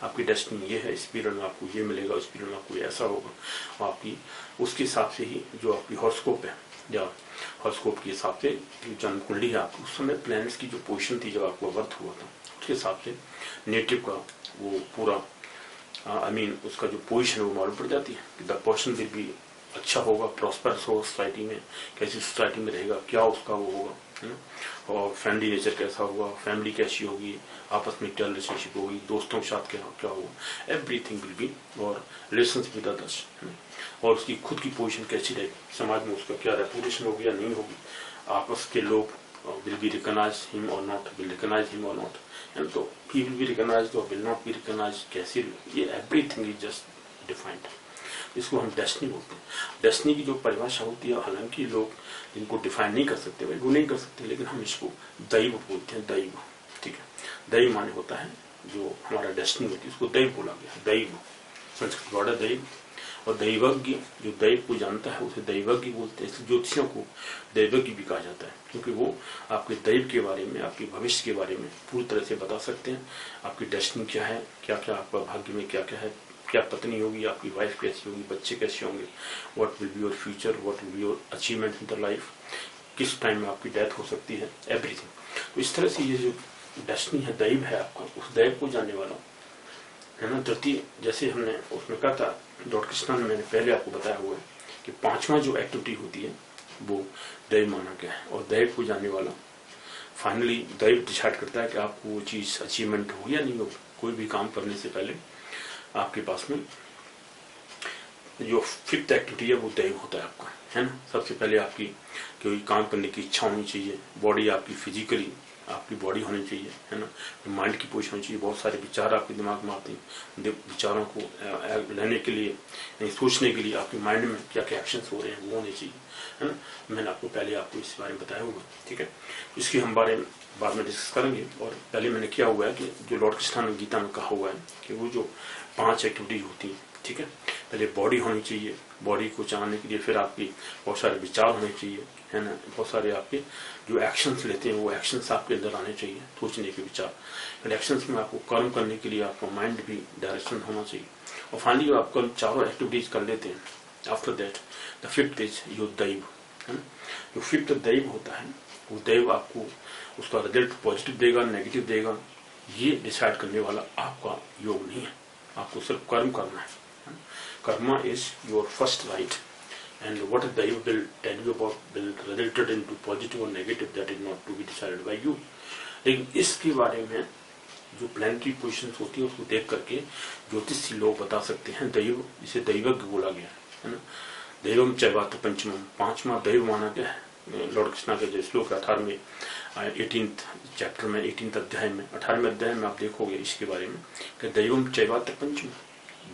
आपकी डेस्टिनी ये है, इस पीरियड में आपको ये मिलेगा, इस पीरियड में आपको ऐसा होगा, और आपकी उसके हिसाब से ही जो आपकी हॉरोस्कोप है, या हॉरोस्कोप के हिसाब से जो जन्म कुंडली है आपकी, उस समय प्लैनेट्स की जो पोजीशन थी जब आपका बर्थ हुआ था, उसके हिसाब से नेटिव का वो पूरा उसका जो पोजीशन है वो मालूम पड़ जाती है कि द पर्सन विल बी अच्छा होगा, प्रॉस्परस होगा सोसाइटी में, कैसी सोसाइटी में रहेगा, क्या उसका वो होगा, और फैमिली नेचर कैसा होगा, फैमिली कैसी होगी, आपस में क्या रिलेशनशिप होगी, दोस्तों के साथ क्या होगा, एवरीथिंग विल बी, और रिलेशंस विद अदर्स, और उसकी खुद की पोजीशन कैसी रहेगी, समाज में उसका क्या रेपुटेशन होगी या नहीं होगी, आपस के लोग विल बी रिकॉग्नाइज हिम और नॉट, विल रिकॉग्नाइज हिम और नॉट, तो ही विल बी रिकॉग्नाइज्ड और विल नॉट बी रिकॉग्नाइज्ड, कैसी, ये एवरीथिंग इज जस्ट डिफाइंड। इसको हम डेस्टिनी बोलते हैं। डेस्टिनी की जो परिभाषा होती है, हालांकि लोग इनको डिफाइन नहीं कर सकते, भाई वो नहीं कर सकते, लेकिन हम इसको दैव बोलते हैं, दैव। ठीक है, दैव माने होता है जो हमारा डेस्टिनी होती है, उसको दैव बोला गया, दैव संस्कृत वर्ड है दैव। और दैवज्ञ, जो दैव को जानता है उसे दैवज्ञ बोलते हैं। ज्योतिषियों को दैवज्ञ भी कहा जाता है, क्योंकि वो आपके दैव के बारे में, आपके भविष्य के बारे में पूरी तरह से बता सकते हैं। आपकी डेस्टिनी क्या है, क्या क्या आपका भाग्य में क्या क्या है, क्या पत्नी होगी, आपकी वाइफ कैसी होगी, बच्चे कैसे होंगे, what will be your future, what will be your achievement in the life, किस टाइम में आपकी डेथ हो सकती है, एवरीथिंग। तो इस तरह से ये जो डेस्टिनी है, दैव है आपका, उस दैव को जानने वाला है ना। तृतीय, जैसे हमने उसमें कहा था, लॉर्ड कृष्णा ने, मैंने पहले आपको बताया हुआ है कि पांचवा जो एक्टिविटी होती है वो दैव माना गया है। और दैव को जानने वाला फाइनली दैव डिसाइड करता है कि आपको वो चीज अचीवमेंट हो या नहीं हो। कोई भी काम करने से पहले आपके पास में जो फिफ्थ एक्टिविटी है वो दैव होता है आपका, है ना। सबसे पहले आपकी कोई काम करने की इच्छा होनी चाहिए, बॉडी आपकी फिजिकली आपकी बॉडी होनी चाहिए, है ना। माइंड की पोजिशन होनी चाहिए, बहुत सारे विचार आपके दिमाग में आते हैं, विचारों को लेने के लिए, सोचने के लिए आपके माइंड में क्या क्या एक्शंस हो रहे हैं वो होने चाहिए, है ना। मैंने आपको पहले आपको इस बारे में बताया होगा, ठीक है। इसके हम बारे में बाद में डिस्कस करेंगे। और पहले मैंने किया हुआ है कि जो लॉर्ड कृष्णा ने गीता में कहा हुआ है कि वो जो 5 एक्टिविटी होती है, ठीक है, पहले बॉडी होनी चाहिए, बॉडी को जानने के लिए फिर आपकी बहुत सारे विचार होने चाहिए, है ना। बहुत सारे आपके जो एक्शंस लेते हैं वो एक्शंस आपके अंदर आने चाहिए, सोचने के विचार। फिर एक्शंस में आपको कर्म करने के लिए आपका माइंड भी डायरेक्शन होना चाहिए। और फाइनली जो आप कल चारों एक्टिविटीज कर लेते हैं, after that the fifth is your दैव, है ना। जो फिफ्थ दैव होता है वो दैव आपको उसका रिजल्ट पॉजिटिव देगा, नेगेटिव देगा, ये डिसाइड करने वाला आपका योग नहीं है। आपको सिर्फ कर्म करना है। Karma is your first right, and what the Daiva will tell you about will resulted into positive or negative, that is not to be decided by you. लेकिन इसके बारे में जो प्लानिटरी पोजिशन होती है उसको देख करके ज्योतिषी लोग बता सकते हैं। दैव, इसे दैवज्ञ बोला गया है ना। दैवम चैवात पंचमम, 5वां दैव माना गया है। लॉर्ड कृष्णा के जो श्लोक 18वें 18th चैप्टर में, 18th अध्याय में, 18वें अध्याय में आप देखोगे इसके बारे में कि दैवम चैवात पंचम,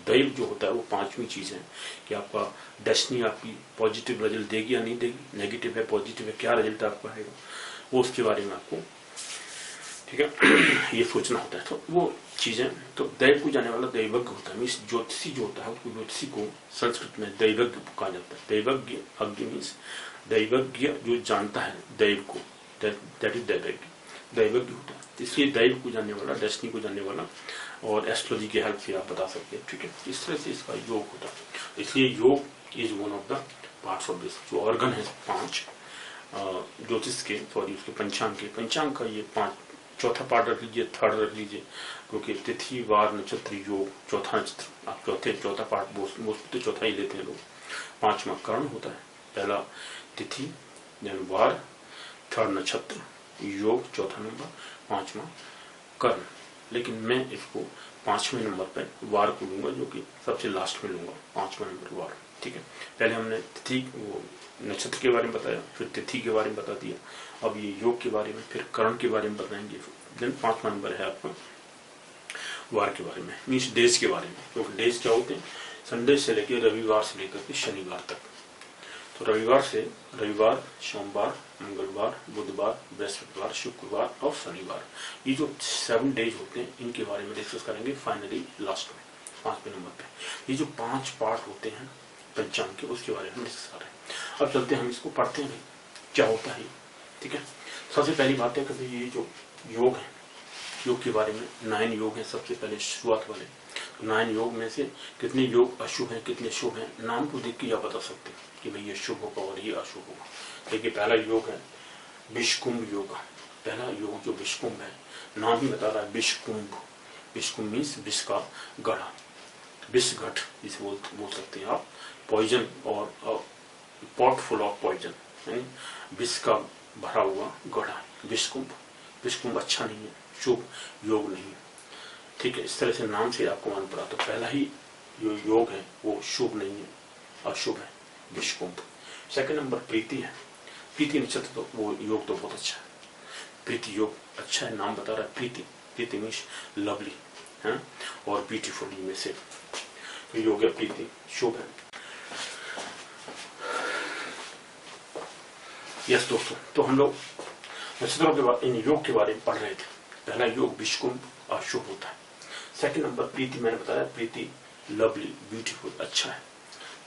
दैव जो होता है वो 5वीं चीज है कि आपका डेस्टिनी आपकी पॉजिटिव रिजल्ट देगी या नहीं देगी, नेगेटिव है पॉजिटिव है, क्या रिजल्ट आपका आएगा वो उसके बारे में आपको, ठीक है, ये सोचना होता है। तो वो चीजें, तो दैव को जाने वाला दैवज्ञ होता है। मीन्स ज्योतिषी जो होता है उसको, ज्योतिषी को संस्कृत में दैवज्ञ कहा जाता है। दैवज्ञ, अज्ञ मीन्स दैवज्ञ जो जानता है दैव को, दैट इज दैवज्ञ, दैवज्ञ होता है। इसलिए दैव को जानने वाला, डेस्टिनी को जानने वाला, और एस्ट्रोलॉजी की हेल्प से आप बता सकते हैं, ठीक है। इस तरह से इसका योग होता है। इसलिए योग is one of the parts of this. जो ऑर्गन है 5 ज्योतिष के, सॉरी उसके पंचांग का ये 5, चौथा पार्ट रख लीजिए, थर्ड रख लीजिए, क्योंकि तिथि वार नक्षत्र योग, चौथा नक्षत्र आप चौथा पार्ट मोस्ट तो चौथा ही लेते हैं लोग। 5वां कर्ण होता है, पहला तिथि, देन वार, थर्ड नक्षत्र, योग चौथा नंबर, 5वां कर्ण। लेकिन मैं इसको 5वें नंबर पर वार को लूंगा, जो कि सबसे लास्ट में लूंगा, 5वां नंबर वार, ठीक है। पहले हमने तिथि वो नक्षत्र के बारे में बताया, फिर तिथि के बारे में बता दिया, अब ये योग के बारे में, फिर कर्ण के बारे में बताएंगे। देन 5वां नंबर है आपका वार के बारे में, मीन्स डेज के बारे में। क्योंकि डेज क्या होते हैं, संडे से लेकर रविवार से लेकर के शनिवार तक। तो रविवार से रविवार, सोमवार, मंगलवार, बुधवार, बृहस्पतिवार, शुक्रवार और शनिवार, ये जो 7 डेज होते हैं इनके बारे में डिस्कस करेंगे फाइनली लास्ट में, 5वें नंबर पे। ये जो 5 पार्ट होते हैं पंचांग के, उसके बारे में डिस्कस कर रहे हैं। अब चलते हैं, हम इसको पढ़ते हैं क्या होता है, ठीक है। सबसे पहली बात है कि ये जो योग है, योग के बारे में 9 योग है। सबसे पहले शुरुआत वाले 9 योग में से कितने योग अशुभ हैं, कितने शुभ हैं, नाम को देख के आप बता सकते हैं कि भाई ये शुभ होगा और ये अशुभ होगा। देखिए पहला योग है विषकुंभ योग। पहला योग जो विषकुंभ है, नाम ही बता रहा है विषकुंभ। विषकुंभ मीन्स विष का गढ़ा, विष घट जिसे बोल सकते हैं आप, पॉइजन और पॉट फुल ऑफ पॉइजन, विष का भरा हुआ गढ़ा विषकुंभ। विषकुंभ अच्छा नहीं है, शुभ योग नहीं है, ठीक है। इस तरह से नाम से आपको मान पड़ा। तो पहला ही जो योग है वो शुभ नहीं है, अशुभ है, विषकुंभ। सेकंड नंबर प्रीति है। प्रीति नक्षत्र तो वो योग तो बहुत अच्छा है, प्रीति योग अच्छा है, नाम बता रहा है प्रीति। प्रीति मीन्स लवली है और ब्यूटीफुल में से तो योग है प्रीति, शुभ है। यस दोस्तों, तो हम लोग नक्षत्रों के बारे, इन योग के बारे में पढ़ रहे थे। पहला योग विषकुंभ, अशुभ होता है। सेकंड नंबर प्रीति, मैंने बताया प्रीति लवली, ब्यूटीफुल, अच्छा है।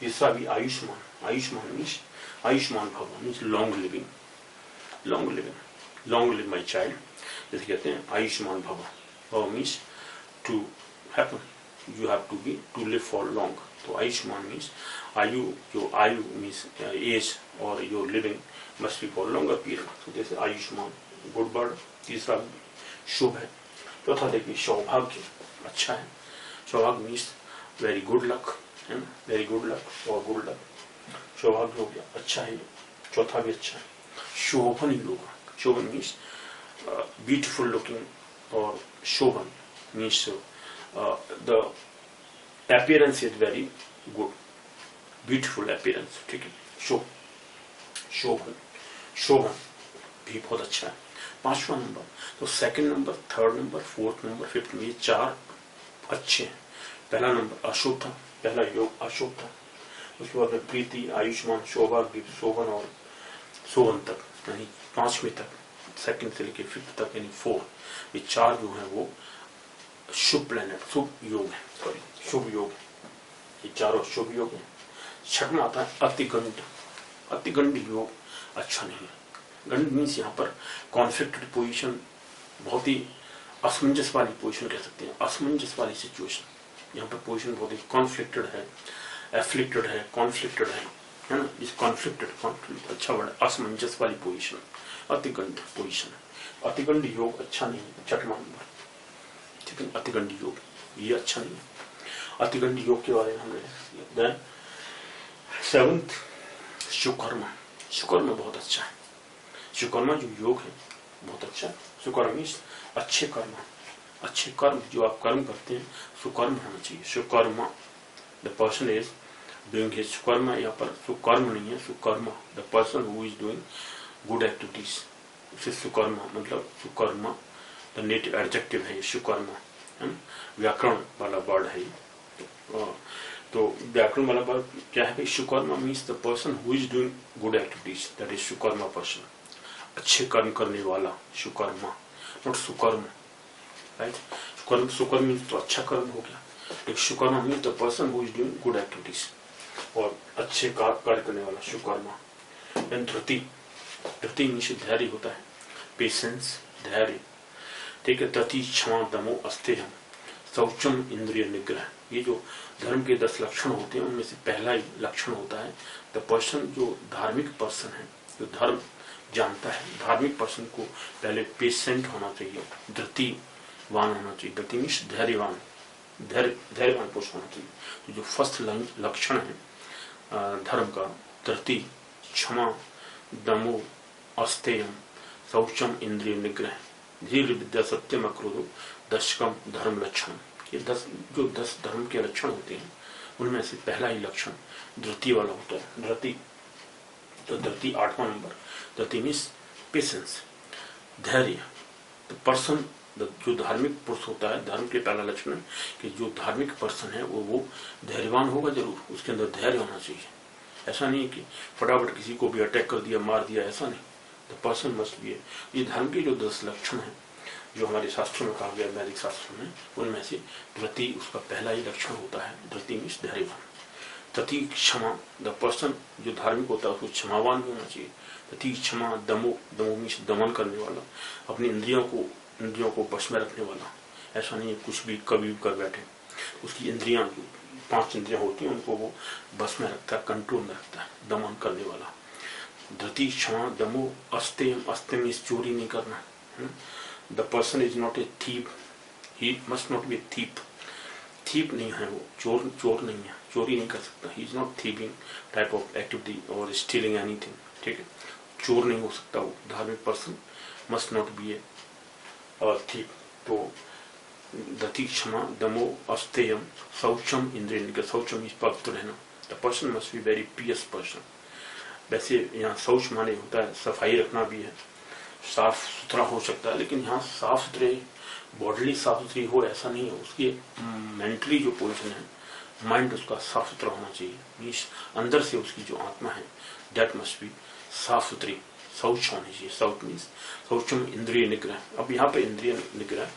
तीसरा भी आयुष्मान, आयुष्मान मीन्स आयुष्मान भव means long living, long living, long live my child, जैसे कहते हैं आयुष्मान भव। भव means to happen, you have to be to live for long. तो आयुष्मान मीन्स आयु, जो आयु मीन्स एज, और your living must be for longer period. तो जैसे आयुष्मान, गुड वर्ड। तीसरा शुभ है। चौथा देखिए सौभाग्य, अच्छा है। सौभाग्य मीन्स वेरी गुड लक, है ना, वेरी गुड लक और गुड लक, सौभाग्य हो गया, अच्छा है। चौथा भी अच्छा है। शोभन योग, शोभन मीन्स ब्यूटीफुल लुकिंग, और शोभन means the appearance is very good, beautiful appearance, ठीक है। शोभन, शोभन भी बहुत अच्छा है। पांचवा नंबर, तो second number, third number, fourth number, fifth number, ये चार अच्छे हैं। पहला नंबर अशुभ था, पहला योग अशुभ था। उसके बाद में प्रीति, आयुष्मान, सौभाग्य, शोभन और शोभन तक, यानी पांचवें तक, सेकंड से लेकर फिफ्थ तक, यानी 4, ये चार जो है वो शुभ प्लेनेट, शुभ योग है, सॉरी शुभ योग, ये चारों शुभ योग है। छठवां आता है अतिगंड, अतिगंड योग अच्छा नहीं है। गंड मीन्स यहाँ पर कॉन्फ्लिक्टेड पोजीशन, बहुत ही असमंजस वाली पोजीशन कह सकते हैं, असमंजस वाली सिचुएशन। यहाँ पर पोजीशन बहुत ही कॉन्फ्लिक्टेड है, एफ्लिक्टेड है, कॉन्फ्लिक्टेड है ना, इस कॉन्फ्लिक्टेड, कॉन्फ्लिक्ट अच्छा वर्ड, असमंजस वाली पोजीशन, अतिगंड पोजीशन। अतिगंड योग अच्छा नहीं है, छठवां नंबर, ठीक है। अतिगंड योग ये अच्छा नहीं है। अतिगंड योग के बारे में हमने सेवंथ शुकर्म, शुकर्म बहुत अच्छा है। शुकर्म जो योग है बहुत अच्छा है। शुकर्म मीन्स अच्छे कर्म, अच्छे कर्म, जो आप कर्म करते हैं सुकर्म होना चाहिए। सुकर्म, the person is doing his सुकर्म, यहाँ पर सुकर्म नहीं है, सुकर्म, the person who is doing good activities, उसे सुकर्म मतलब सुकर्म, द नेटिव एडजेक्टिव है सुकर्म, व्याकरण वाला वर्ड है। तो व्याकरण वाला वर्ड क्या है? सुकर्म means the person who is doing good activities, that is सुकर्म पर्सन, अच्छे कर्म करने वाला, सुकर्म, नॉट सुकर्म, राइट। सुकर्म, सुकर्म मीन्स तो अच्छा कर्म हो गया, लेकिन सुकर्म means the person who is doing good activities, और अच्छे कार्य करने वाला, सुकर्म। धृति, धृति मीन्स धैर्य होता है, पेशेंस, धैर्य, ठीक है। तति, क्षमा, दमो, अस्तेय, शौचम, इंद्रिय निग्रह, ये जो धर्म के 10 लक्षण होते हैं उनमें से पहला ही लक्षण होता है द पर्सन, जो धार्मिक पर्सन है, जो धर्म जानता है, धार्मिक पर्सन को पहले पेशेंट होना चाहिए, धृतिवान होना चाहिए। धृति मीन्स धैर्यवान, धैर्यवान पुरुष होना चाहिए। तो जो फर्स्ट लक्षण है धर्म का, धृति, क्षमा, दमो, अस्तेयम, शौचम, इंद्रिय निग्रह, धीर, विद्या, सत्यम, अक्रोधो, दशकम, धर्म लक्षण। ये 10 धर्म के लक्षण होते हैं उनमें से पहला ही लक्षण धृति वाला होता है, धृति। तो धृति 8वां नंबर, धृति मीन्स पेशेंस, धैर्य। तो पर्सन, जो धार्मिक पुरुष होता है, धर्म के पहला लक्षण है कि जो धार्मिक पर्सन है वो धैर्यवान होगा जरूर, उसके अंदर धैर्य होना चाहिए। ऐसा नहीं है कि फटाफट किसी को भी अटैक कर दिया, मार दिया, ऐसा नहीं। द पर्सन मस्ट बी, ये धर्म के जो 10 लक्षण है जो हमारे शास्त्रों में कहा गया, वैदिक शास्त्रों में, उनमें से धृति उसका पहला ही लक्षण होता है। धृति मीन्स धैर्यवान। तति, क्षमा, द पर्सन जो धार्मिक होता है उसको क्षमावान भी होना चाहिए। तति, क्षमा, दमो, दमो मीन्स दमन करने वाला, अपनी इंद्रियों को वश में रखने वाला। ऐसा नहीं है कुछ भी कभी कर बैठे, उसकी इंद्रियां, 5 इंद्रियां होती हैं, उनको वो बस में रखता है, कंट्रोल में रखता है, दमन करने वाला। धृति, क्षमा, दमो, अस्तेय, अस्तेय मीन्स चोरी नहीं करना, है ना। The person is not a thief, he must not be a thief, thief नहीं है वो, चोर नहीं है, चोरी नहीं कर सकता, he is not thieving type of activity or stealing anything, ठीक है, चोर नहीं हो सकता वो। धार्मिक person must not be a thief। तो धृति, क्षमा, दमो, अस्तेयम, शौचम, इंद्रिय निग्रह, शौचम इस पवित्र रहना, the person must be very pious person। वैसे यहाँ शौच माने होता है सफाई रखना भी है, साफ सुथरा हो सकता है, लेकिन यहाँ साफ सुथरे, बॉडली साफ सुथरी हो ऐसा नहीं है, उसकी मेंटली जो पोजीशन है, माइंड उसका साफ सुथरा होना चाहिए, मीन्स अंदर से उसकी जो आत्मा है दैट मस्ट बी साफ सुथरी, शौच होनी चाहिए। शौच मीन्स शौचम इंद्रिय निग्रह। अब यहाँ पे इंद्रिय निग्रह,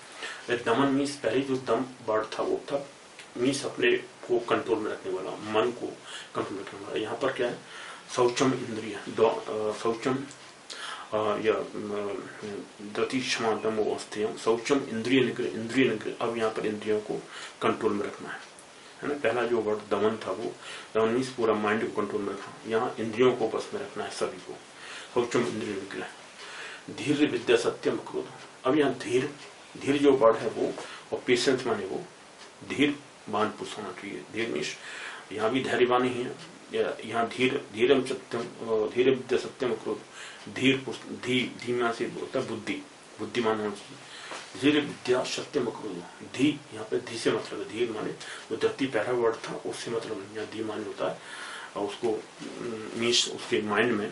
दमन मीन्स पहले जो दम वर्ड था वो था मीन्स अपने को कंट्रोल में रखने वाला, मन को कंट्रोल में रखने वाला। यहाँ पर क्या है, शौचम इंद्रिय, शौचम या दति क्षमा दमो अस्थेयम, शौचम इंद्रिय निग्रह। इंद्रिय निग्रह, अब यहाँ पर इंद्रियों को कंट्रोल में रखना है ना। पहला जो वर्ड दमन था वो दमन मीन्स पूरा माइंड को कंट्रोल में रखना, यहाँ इंद्रियों को बस में रखना है सभी को। शौचम इंद्रिय निग्रह। धीर विद्या सत्यम क्रोध। अब यहाँ धीर, धीर जो वर्ड है वो और पेशेंस माने वो धीर मान पुरुष होना चाहिए। धीर मीन्स यहाँ भी धैर्यवान ही है, यहाँ धीर, धीरम सत्यम, धीर विद्या सत्यम क्रोध। धीर धीमा से होता है बुद्धि, बुद्धिमान होना चाहिए। धीर विद्या सत्यम क्रोध। धी यहाँ पे धी से मतलब है, धीर माने जो धरती पहला वर्ड था उससे मतलब नहीं, यहाँ धी माने होता है और उसको मीन्स उसके माइंड में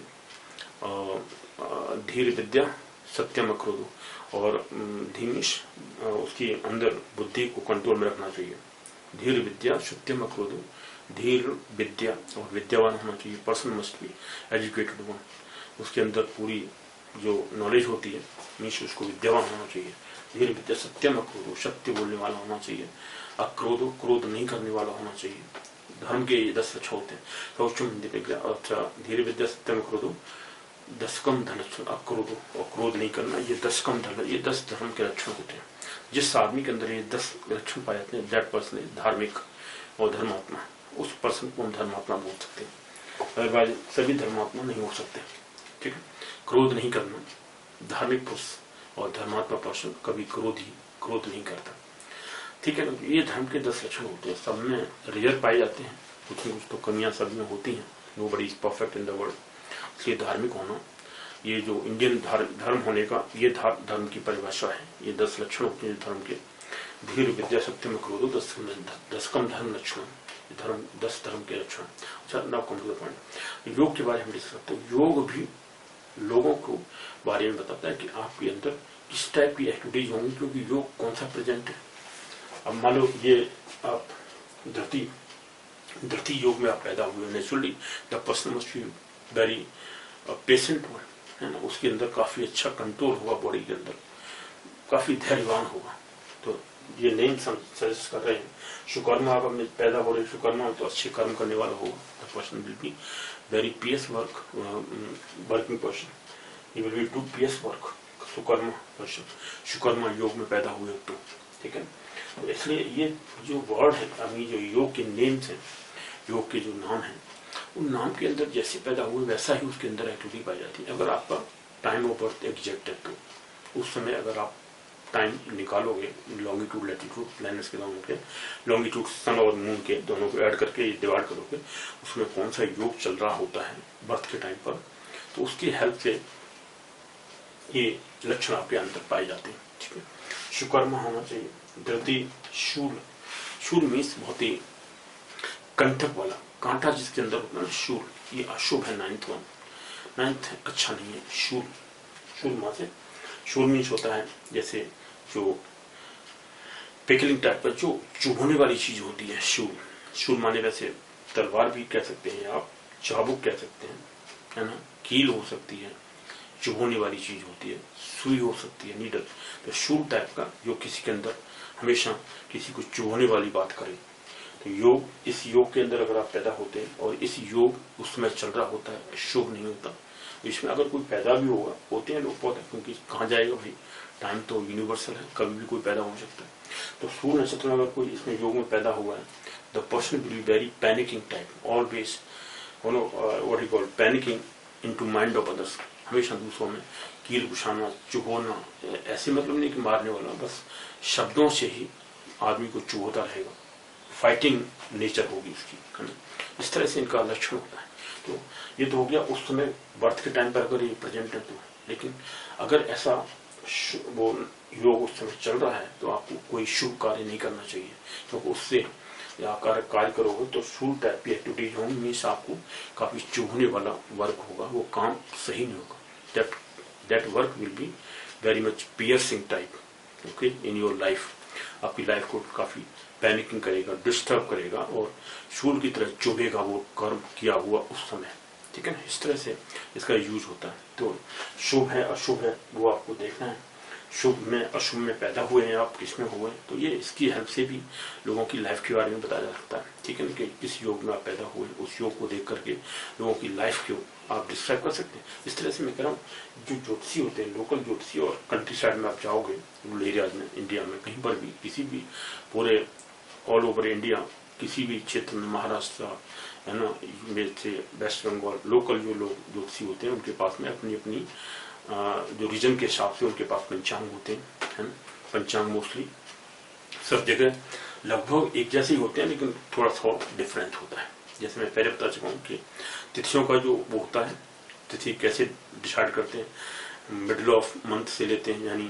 धीर विद्या सत्यम क्रोध और धीमीश उसके अंदर बुद्धि को कंट्रोल में रखना चाहिए। धीर विद्या सत्यम क्रोध। धीर विद्या और विद्यावान होना चाहिए। Person must be educated one, उसके अंदर पूरी जो नॉलेज होती है मीन्स उसको विद्यावान होना चाहिए। धीर विद्या सत्यम अक्रोध, सत्य बोलने वाला होना चाहिए। अक्रोध, क्रोध नहीं करने वाला होना चाहिए। धर्म के 10 लक्षण होते हैं। अच्छा, धीर विद्या सत्यम अक्रोध, दशकम धन लक्षण। अक्रोध और क्रोध नहीं करना, ये दशकम धन, ये 10 धर्म के लक्षण होते हैं। जिस आदमी के अंदर ये 10 लक्षण पाए जाते हैं दैट पर्सन इज धार्मिक और धर्मात्मा। उस पर्सन को हम धर्मात्मा बोल सकते हैं, अदरवाइज सभी धर्मात्मा नहीं हो सकते। ठीक है, क्रोध नहीं करना, धार्मिक पुरुष और धर्मात्मा पर्सन कभी क्रोध नहीं करता। ठीक है, ये धर्म के 10 लक्षण होते हैं। सब में रेयर पाए जाते हैं, कुछ न कुछ तो कमियां सब में होती हैं। Nobody is perfect in the world. इसलिए धार्मिक होना, ये जो इंडियन धर्म होने का ये धर्म की परिभाषा है। ये 10 लक्षण होते हैं धर्म के। धीर विद्या सत्यम क्रोध, दशकम धर्म लक्षण, धर्म 10 धर्म के लक्षण। अच्छा, now come to the point. योग के बारे में डिस्कस करते हैं। योग भी लोगों को बारे में बताता है कि आपके अंदर किस टाइप की एक्टिविटीज होंगी, क्योंकि योग कौन सा प्रेजेंट है। अब मान लो ये आप धरती योग में आप पैदा हुए, naturally the person must be very patient one, है ना। उसके अंदर काफी अच्छा कंट्रोल होगा, बॉडी के अंदर काफी धैर्यवान होगा। तो ये नेम सजेस्ट कर रहे हैं। सुकर्मा आप में पैदा हो रहे, सुकर्मा तो अच्छे कर्म करने वाला होगा। The person will be very पीएस working person, he will be do पीएस वर्क। सुकर्मा पर्सन, सुकर्मा योग में पैदा हुए तो, ठीक है। तो इसलिए ये जो वर्ड है, अभी जो योग के नेम्स हैं, योग के जो नाम है, उन नाम के अंदर जैसे पैदा हुए वैसा ही उसके अंदर एक्टिविटी पाई जाती है। अगर आपका टाइम ऑफ बर्थ एग्जैक्ट है तो उस समय अगर आप टाइम निकालोगे, लॉन्गिट्यूड लैटिट्यूड प्लैनेट्स के दोनों के, लॉन्गिट्यूड सन और मून के दोनों को ऐड करके डिवाइड करोगे, उसमें कौन सा योग चल रहा होता है बर्थ के टाइम पर, तो उसकी हेल्प से ये लक्षण आपके अंदर पाए जाते हैं। ठीक है, सुकर्मा होना चाहिए। धरती शूल, शूल मीन्स बहुत ही कंटक वाला, कांटा जिसके अंदर होता है शूल, ये अशुभ है। 9th वन, 9th अच्छा नहीं है। शूल, शूल मां से, शूल मीन्स होता है जैसे जो पिकलिंग टाइप पर जो चुभने वाली चीज होती है। शूल, शूल माने वैसे तलवार भी कह सकते हैं आप, चाबुक कह सकते हैं, है ना। कील हो सकती है, चुभने वाली चीज होती है, सुई हो सकती है, नीडल। तो शूल टाइप का जो किसी के अंदर हमेशा किसी को चुभने वाली बात करे। तो योग, इस योग के अंदर अगर आप पैदा होते हैं और इस योग उस समय चल रहा होता है, शुभ नहीं होता। इसमें अगर कोई पैदा भी होगा, होते हैं लोग बहुत, क्योंकि कहाँ जाएगा भाई, टाइम तो यूनिवर्सल है, कभी भी कोई पैदा हो सकता है। तो सूर्य नक्षत्र में अगर कोई इसमें योग में पैदा हुआ है, the person will be very panicking type, always what you call panicking into mind of others. हमेशा दूसरों में कील घुसाना, चुभोना, ऐसे मतलब नहीं कि मारने वाला, बस शब्दों से ही आदमी को चुभोता रहेगा। फाइटिंग नेचर होगी इसकी, है ना। इस तरह से इनका लक्षण होता है। तो ये तो हो गया उस समय बर्थ के टाइम पर अगर ये प्रेजेंट है तो। लेकिन अगर ऐसा वो योग उस समय चल रहा है तो आपको कोई शुभ कार्य नहीं करना चाहिए, क्योंकि उससे या कार्य करोगे तो शुभ टाइप की एक्टिविटीज होंगी, मीन्स आपको काफी चुभने वाला वर्क होगा, वो काम सही नहीं होगा। That work will be very much piercing type, okay, in your life. आपकी लाइफ को काफी पैनिकिंग करेगा, डिस्टर्ब करेगा और शूल की तरह चुभेगा वो कर्म किया हुआ उस समय। ठीक है ना, इस तरह से इसका यूज होता है। तो शुभ है अशुभ है वो आपको देखना है, शुभ में अशुभ में पैदा हुए हैं आप, किसमें हुए हैं, तो ये इसकी हेल्प से भी लोगों की लाइफ के बारे में बताया जा सकता है। ठीक है ना, कि किस योग में आप पैदा हुए, उस योग को देख करके लोगों की लाइफ को आप डिस्क्राइब कर सकते हैं। इस तरह से मैं कह रहा हूँ, जो ज्योतिषी होते हैं, लोकल ज्योतिषी, और कंट्री साइड में आप जाओगे रूरल एरियाज में, इंडिया में कहीं पर भी, किसी भी पूरे ऑल ओवर इंडिया, किसी भी क्षेत्र में, महाराष्ट्र है ना, वेस्ट बंगाल, लोकल जो लोग ज्योतिषी होते हैं उनके पास में अपनी अपनी जो रीजन के हिसाब से उनके पास पंचांग होते हैं, है ना। पंचांग मोस्टली सब जगह लगभग एक जैसे ही होते हैं, लेकिन थोड़ा सा डिफरेंट होता है। जैसे मैं पहले बता चुका हूँ कि तिथियों का जो वो होता है, तिथि कैसे डिसाइड करते हैं, मिडिल ऑफ मंथ से लेते हैं, यानी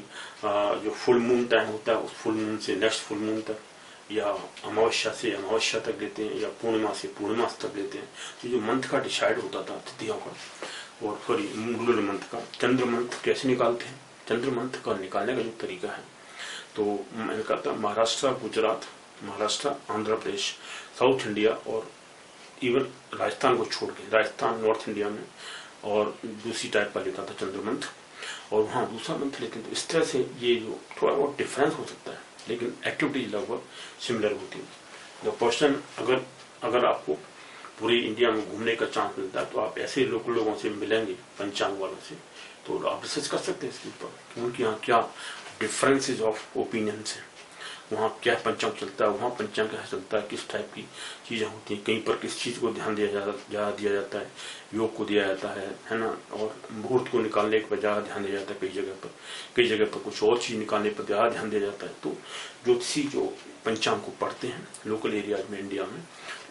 जो फुल मून टाइम होता है उस फुल मून से नेक्स्ट फुल मून तक, या अमावस्या से अमावस्या तक लेते हैं, या पूर्णिमा से पूर्णिमा तक लेते हैं। तो जो मंथ का डिसाइड होता था तिथियों का, और सॉरी लूनर मंथ का, चंद्र मंथ कैसे निकालते हैं, चंद्र मंथ का निकालने का जो तरीका है, तो मैंने कहा था महाराष्ट्र, गुजरात, महाराष्ट्र, आंध्र प्रदेश, साउथ इंडिया और इवन राजस्थान को छोड़ के, राजस्थान नॉर्थ इंडिया में और दूसरी टाइप का लेता था चंद्र मंथ, और वहाँ दूसरा मंथ लेते हैं। तो इस तरह से ये जो थोड़ा बहुत डिफरेंस हो सकता है, लेकिन एक्टिविटीज लगभग सिमिलर होती है। द क्वेश्चन, अगर आपको पूरे इंडिया में घूमने का चांस मिलता है तो आप ऐसे लोकल लोगों से मिलेंगे, पंचांग वालों से, तो आप रिसर्च कर सकते हैं इसके ऊपर, उनके यहाँ क्या डिफरेंसेज ऑफ ओपिनियंस हैं, वहाँ क्या पंचांग चलता है, वहाँ पंचांग कैसे चलता है, किस टाइप की चीज़ें होती हैं, कहीं पर किस चीज़ को ध्यान दिया जाता है, योग को दिया जाता है ना, और मुहूर्त को निकालने पर ज़्यादा ध्यान दिया जाता है, कई जगह पर कुछ और चीज़ निकालने पर ज़्यादा ध्यान दिया जाता है। तो ज्योतिषी जो पंचांग को पढ़ते हैं लोकल एरियाज में इंडिया में,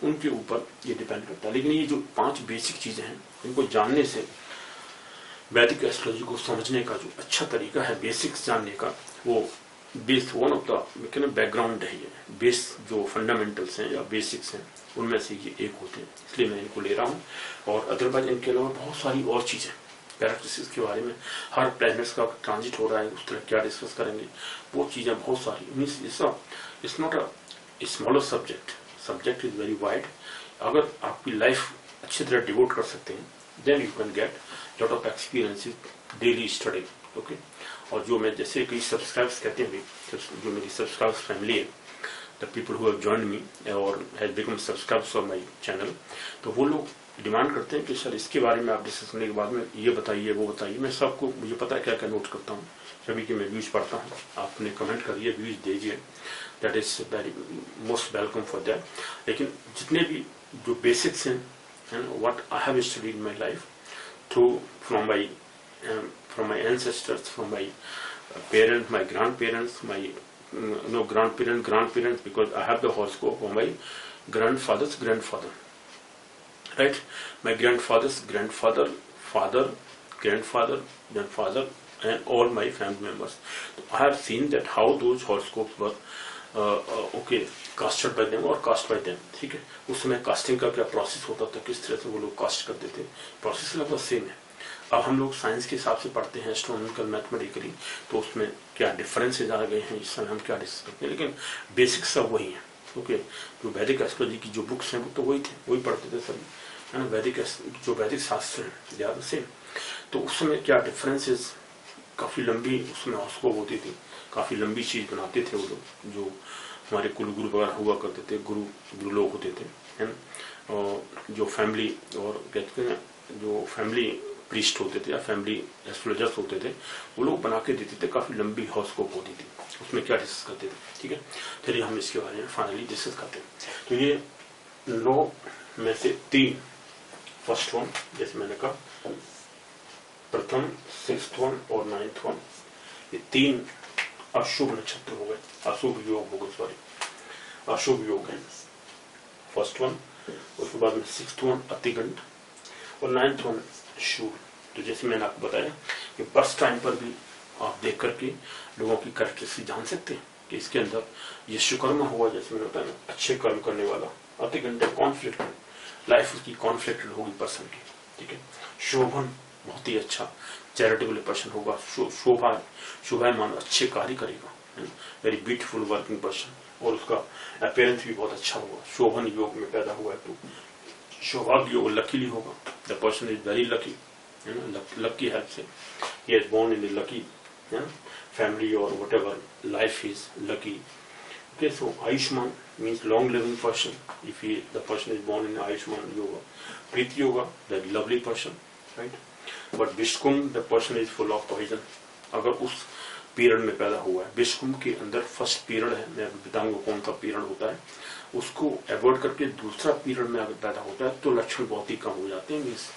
उनके ऊपर ये डिपेंड करता है। लेकिन ये जो 5 बेसिक चीज़ें हैं, इनको जानने से वैदिक एस्ट्रोलॉजी को समझने का जो अच्छा तरीका है, बेसिक्स जानने का, वो base one of the background है, ये बेस जो फंडामेंटल्स हैं या बेसिक्स हैं उनमें से ये एक होते हैं, इसलिए मैं इनको ले रहा हूँ। और अदरवाइज इनके अलावा बहुत सारी और चीज़ें, कैरेक्टरिस्टिक्स के बारे में, हर प्लैनेट्स का ट्रांजिट हो रहा है उस तरह क्या डिस्कस करेंगे, वो चीज़ें बहुत सारी। Means it's not a smaller subject is very wide. अगर आपकी लाइफ अच्छी तरह डिवोट कर सकते हैं, then you can get lot of experiences daily study. Okay, और जो मैं जैसे कई सब्सक्राइब्स कहते हैं, जो मेरी सब्सक्राइब्स फैमिली है, the people who have joined me और has become subscribers of my channel, तो वो लोग डिमांड करते हैं कि सर इसके बारे में आप डिस्कस करने के बाद में ये बताइए वो बताइए। मैं सबको, मुझे पता है क्या क्या नोट करता हूँ, सभी के मैं व्यूज पढ़ता हूँ, आपने कमेंट करिए, व्यूज दीजिए, that is very most welcome for that. लेकिन जितने भी जो बेसिक्स हैं, what I have studied in my life through from my ancestors, from my parents, my grandparents, my grandparents, because I have the horoscope of my grandfather's grandfather, right? My grandfather's grandfather, grandfather, and all my family members. So I have seen that how those horoscopes were casted by them or cast by them. ठीक है, उस समय casting का क्या process होता था, किस तरह से वो लोग कास्ट करते थे, प्रोसेस लगभग सेम है। अब हम लोग साइंस के हिसाब से पढ़ते हैं, एस्ट्रोनॉमिकल मैथमेटिकली, तो उसमें क्या डिफरेंसेज आ गए हैं, इस समय हम क्या डिस्कस करते हैं, लेकिन बेसिक सब वही है। ओके, जो वैदिक एस्ट्रोलॉजी की जो बुक्स हैं वो तो वही थे, वही पढ़ते थे सभी, है ना। जो वैदिक शास्त्र है ज़्यादा सेम। तो उस समय क्या डिफरेंसेज, काफ़ी लंबी उसमें हॉस्कोप होती थी, काफ़ी लंबी चीज़ बनाते थे वो लोग, जो हमारे कुलगुरु वगैरह हुआ करते थे, गुरु लोग होते थे, है ना। और जो फैमिली, और कहते हैं जो फैमिली प्रीस्ट होते थे या फैमिली एस्ट्रोलॉजर्स होते थे, वो लोग बना के देते थे, काफ़ी लंबी हॉरोस्कोप होती थी, उसमें क्या डिस्कस करते थे। ठीक है, चलिए हम इसके बारे में फाइनली डिस्कस करते हैं। तो ये 9 में से 3, फर्स्ट वन जैसे मैंने कहा, प्रथम, 6th वन और 9th वन, ये 3 अशुभ नक्षत्र हो गए, अशुभ योग हो गए, सॉरी अशुभ योग है फर्स्ट वन। उसके बाद में 6th वन अतिगंड और 9th वन शुभ। तो जैसे मैंने आपको बताया कि बर्थ टाइम पर भी आप देख करके लोगों की कैरेक्टरिस्टिक जान सकते हैं कि इसके अंदर ये शुकर्म हुआ, जैसे मैंने बताया ना, अच्छे कर्म करने वाला, अतिगंड कॉन्फ्लिक्ट, लाइफ उसकी कॉन्फ्लिक्टेड होगी पर्सन की। ठीक है, शोभन बहुत ही अच्छा चैरिटेबल पर्सन होगा, शोभायमान अच्छे कार्य करेगा, वेरी ब्यूटीफुल वर्किंग पर्सन, और उसका अपीयरेंस भी बहुत अच्छा होगा। शोभन योग में पैदा हुआ है तो सौभाग्य योग लकीली होगा, the person is very lucky, है ना, लकी हेल्प से, he is born in the lucky, है ना, फैमिली और whatever life is lucky. Okay, so Ayushman means long living person. If the person is born in Ayushman yoga, Priti yoga, the lovely person, right? But Vishkum, the person is full of poison. अगर उस period में पैदा हुआ है, विश्वकुंभ के अंदर first period है, मैं बताऊंगा कौन सा पीरियड होता है, उसको अवॉइड करके दूसरा पीरियड में अगर पैदा होता है तो लक्षण बहुत ही कम हो जाते हैं. मीन्स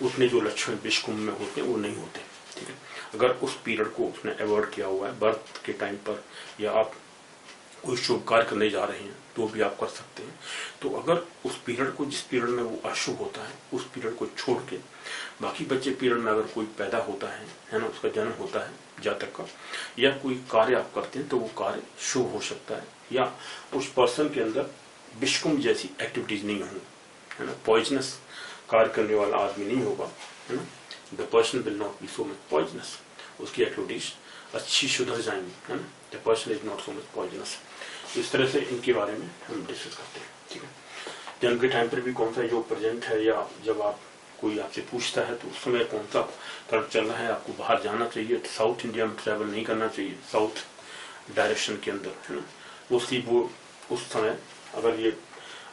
उसने जो लक्षण विश्वकुंभ में होते हैं वो नहीं होते. ठीक है, अगर उस पीरियड को उसने अवॉइड किया हुआ है बर्थ के टाइम पर, या आप कोई शुभ कार्य करने जा रहे हैं तो भी आप कर सकते हैं. तो अगर उस पीरियड को, जिस पीरियड में वो अशुभ होता है, उस पीरियड को छोड़ के बाकी बच्चे पीरियड में अगर कोई पैदा होता है ना, उसका जन्म होता है जातक का, या कोई कार्य आप करते हैं तो वो कार्य शुभ हो सकता है, या उस पर्सन के अंदर विश्वकुंभ जैसी एक्टिविटीज नहीं हो, है ना, पॉइजनस कार्य करने वाला आदमी नहीं होगा, है ना, the person will not be so much poisonous, उसकी एक्टिविटीज अच्छी सुधर जाएंगी, है ना, the person is not so much poisonous. इस तरह से इनके बारे में हम डिस्कस करते हैं. ठीक है, जन्म के टाइम पर भी कौन सा योग प्रेजेंट है, या जब आप कोई आपसे पूछता है तो उस समय कौन सा कर्म चल रहा है, आपको बाहर जाना चाहिए, तो साउथ इंडिया में ट्रैवल नहीं करना चाहिए, साउथ डायरेक्शन के अंदर, है ना, वो उस समय अगर ये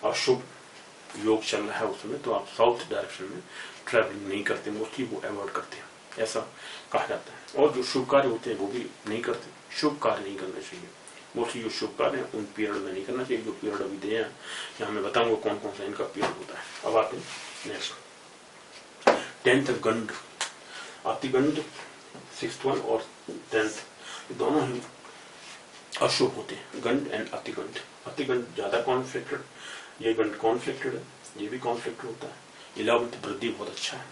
अशुभ योग चल रहा है उस समय, तो आप साउथ डायरेक्शन में ट्रैवल नहीं करते, मोस्टली वो अवॉइड करते हैं, ऐसा कहा जाता है. और जो शुभ कार्य होते हैं वो भी नहीं करते, शुभ कार्य नहीं करना चाहिए, मोस्टली जो शुभ कार्य है उन पीरियड में नहीं करना चाहिए. जो पीरियड अभी दिए हैं, या मैं बताऊंगा कौन कौन सा इनका पीरियड होता है. अब आते हैं next 10th गंड, Atiganda 6th one और 10th दोनों ही अशुभ होते हैं, गंड एंड अतिगंड. अतिगंड ज्यादा कॉन्फ्लिक्टेड, ये गंड कॉन्फ्लिक्टेड है, ये भी कॉन्फ्लिक्ट होता है. 11th वृद्धि बहुत अच्छा है.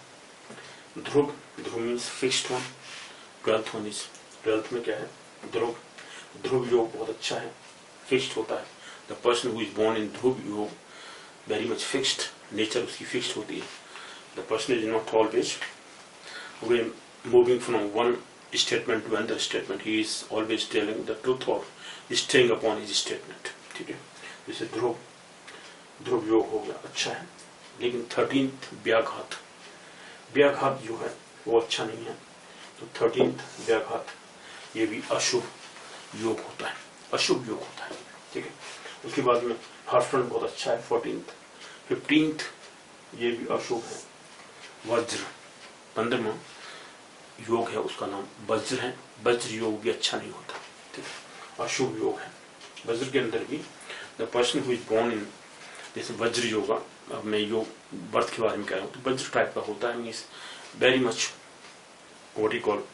ध्रुव, ध्रुव means fixed one. 12th one is, 12th में क्या है, ध्रुव. ध्रुव योग बहुत अच्छा है, फिक्स्ड होता है. The person who is born in ध्रुव योग वेरी मच फिक्स्ड, नेचर उसकी फिक्स्ड होती है. The person is not always moving from one statement to another statement, he is always telling the truth और स्टेइंग अपॉन हिज स्टेटमेंट. ठीक है, जैसे ध्रुव, ध्रुव योग हो गया, अच्छा है. लेकिन 13th व्याघात, व्याघात जो है वो अच्छा नहीं है. तो 13th व्याघात ये भी अशुभ योग होता है, अशुभ योग होता है. ठीक है, उसके बाद में हर्षण बहुत अच्छा है 14th. 15th ये भी अशुभ है. वज्र 15वां योग है, उसका नाम वज्र है. वज्र योग भी अच्छा नहीं होता. ठीक है, अशुभ योग है. वज्र के अंदर भी the person who is born in, जैसे वज्र योगा, अब मैं योग बर्थ के बारे में कह रहा हूँ, तो वज्र टाइप का होता है. Means very much what you call,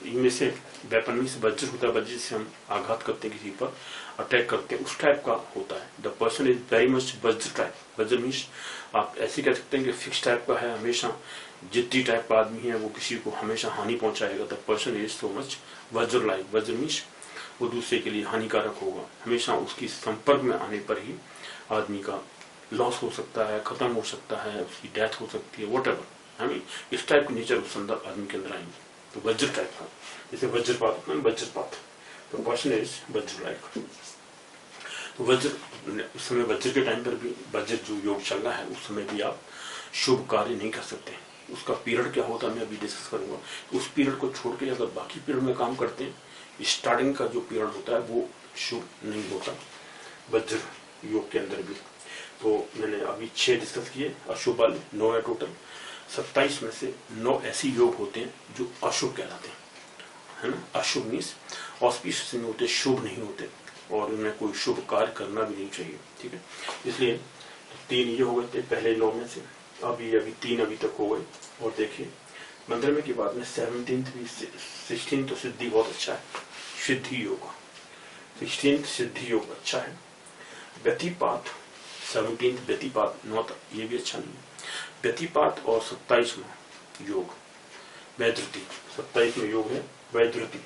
इनमें से वेपन में से वज्र होता है, वज्र से हम आघात करते हैं, किसी पर अटैक करते हैं, उस टाइप का होता है. The person is very much वज्र टाइप. वज्र मीन्स आप ऐसे कह सकते हैं कि फिक्स टाइप का है, हमेशा जिद्दी टाइप का आदमी है, वो किसी को हमेशा हानि पहुंचाएगा. The person is so much वज्र लाइक. वज्र मीन्स वो दूसरे के लिए हानिकारक होगा, हमेशा उसकी संपर्क में आने पर ही आदमी का लॉस हो सकता है, खत्म हो सकता है, उसकी डेथ हो सकती है, वट एवर. हमें इस टाइप की नेचर उस अंदर आदमी के अंदर आएंगे. तो वज्र टाइप का, जैसे वज्रपात होता है, वज्रपात, तो पर्सन इज वज्र लाइक. तो वज्र, उस समय वज्र के टाइम पर भी, वज्र जो योग चल रहा है उस समय भी आप शुभ कार्य नहीं कर सकते. उसका पीरियड क्या होता है मैं अभी डिस्कस करूंगा. उस पीरियड को छोड़ के अगर बाकी पीरियड में काम करते हैं, स्टार्टिंग का जो पीरियड होता है वो शुभ नहीं होता वज्र योग के अंदर भी. तो मैंने अभी 6 डिस्कस किए अशुभ वाले, 9 है टोटल. 27 में से 9 ऐसी योग होते हैं जो अशुभ कहलाते हैं, है ना. अशुभ मीन्स ऑस्पिशियस नहीं होते, शुभ नहीं होते, और उनमें कोई शुभ कार्य करना भी नहीं चाहिए. ठीक है, इसलिए 3 ये हो गए थे पहले 9 में से. अभी 3 अभी तक हो गए. और देखिए 15 में के बाद में 17th भी, 16th तो सिद्धि बहुत अच्छा है, सिद्धि योग. 16th सिद्धि योग अच्छा है. व्यतिपात 17th व्यतिपात 9 तक, ये भी अच्छा नहीं है. व्यतिपात और 27वां योग वैधृति, 27 में योग है वैधृति.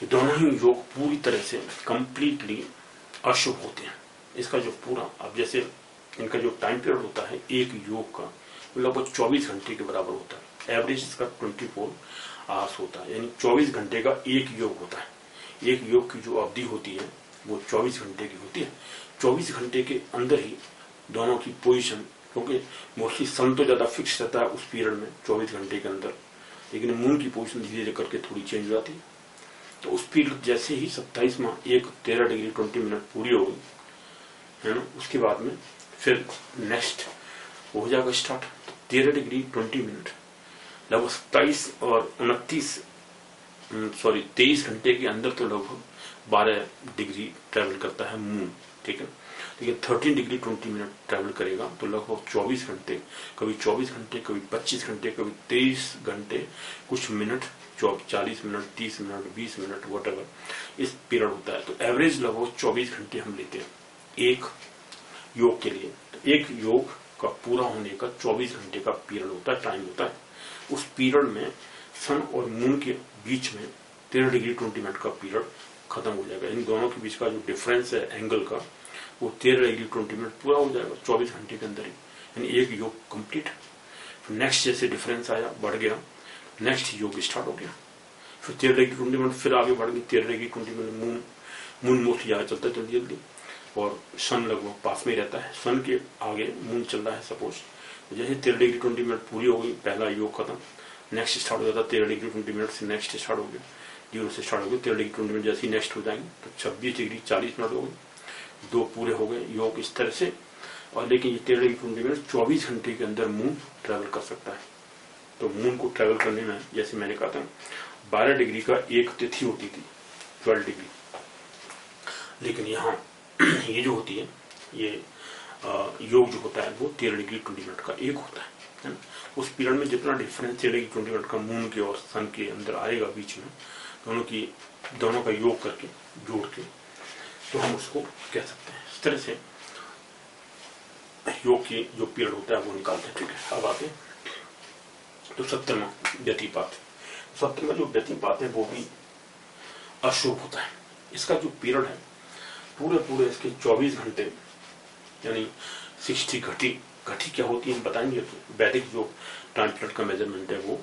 दोनों ही योग पूरी तरह से कंप्लीटली अशुभ होते हैं. इसका जो पूरा, अब जैसे इनका जो टाइम पीरियड होता है एक योग का लगभग 24 घंटे के बराबर होता है. एवरेज इसका 24 आवर्स होता है, यानी 24 घंटे का एक योग होता है. एक योग की जो अवधि होती है वो 24 घंटे की होती है. 24 घंटे के अंदर ही दोनों की पोजीशन क्योंकि मोस्टली सन तो ज्यादा फिक्स रहता है उस पीरियड में 24 घंटे के अंदर, लेकिन मून की पोजीशन धीरे धीरे करके थोड़ी चेंज हो जाती है। तो उस पीरियड जैसे ही 27 माह 13 डिग्री 20 मिनट पूरी हो गई है ना, उसके बाद में फिर नेक्स्ट हो जाएगा स्टार्ट 13 डिग्री 20 मिनट, लगभग 27 और 23 घंटे के अंदर तो लगभग 12 डिग्री ट्रेवल करता है मून, ठीक है। लेकिन 13 डिग्री 20 मिनट ट्रेवल करेगा तो लगभग 24 घंटे, कभी 24 घंटे, कभी 25 घंटे, कभी 23 घंटे, कुछ minute 40 minute, 30 minute, 20 minute, whatever इस पीरियड होता है। तो एवरेज लगभग 24 घंटे हम लेते हैं एक योग के लिए। तो एक योग का पूरा होने का 24 घंटे का पीरियड होता है, टाइम होता है। उस पीरियड में सन और मून के बीच में 13 डिग्री 20 मिनट का पीरियड खत्म हो जाएगा। इन दोनों के बीच का जो डिफरेंस है एंगल का, वो 13 डिग्री 20 मिनट पूरा हो जाएगा 24 घंटे के अंदर ही, यानी एक योग कंप्लीट। नेक्स्ट जैसे डिफरेंस आया, बढ़ गया, नेक्स्ट योग स्टार्ट हो गया। फिर 13 डिग्री 20 मिनट फिर आगे बढ़ गई 13 डिग्री 20 मिनट। मून मोस्टली आगे चलता है जल्दी जल्दी, और सन लगभग पास में रहता है, सन के आगे मून चल रहा है सपोज। जैसे 13 डिग्री 20 मिनट पूरी हो गई, पहला योग खत्म, नेक्स्ट स्टार्ट हो जाता है 13 डिग्री 20 मिनट से नेक्स्ट स्टार्ट हो गया, 0 से स्टार्ट हो गया 13 डिग्री 20 मिनट, जैसे नेक्स्ट हो जाएंगे तो 26 डिग्री 40 मिनट हो गए, 2 पूरे हो गए योग इस तरह से। और लेकिन ये 13 डिग्री 20 मिनट 24 घंटे के अंदर मून ट्रेवल कर सकता है। तो मून को ट्रेवल करने में, जैसे मैंने कहा था, 12 डिग्री का एक तिथि होती थी, 12 डिग्री, लेकिन यहाँ ये जो होती है, ये योग जो होता है वो 13 डिग्री 20 मिनट का एक होता है ना। उस पीरियड में जितना डिफरेंस 13 डिग्री 20 मिनट का मून के और सन के अंदर आएगा बीच में, दोनों का योग करके जोड़ के, तो हम उसको कह सकते हैं। इस तरह से योग की जो पीरियड होता है वो निकालते हैं, ठीक है। अब आते तो 7वां व्यतिपात। 7वां जो व्यतिपात है वो भी अशुभ होता है। इसका जो पीरियड है पूरे इसके 24 घंटे, यानी 60 घटी क्या होती है हम बताएंगे। तो वैदिक जो टाइम पीरियड का मेजरमेंट है वो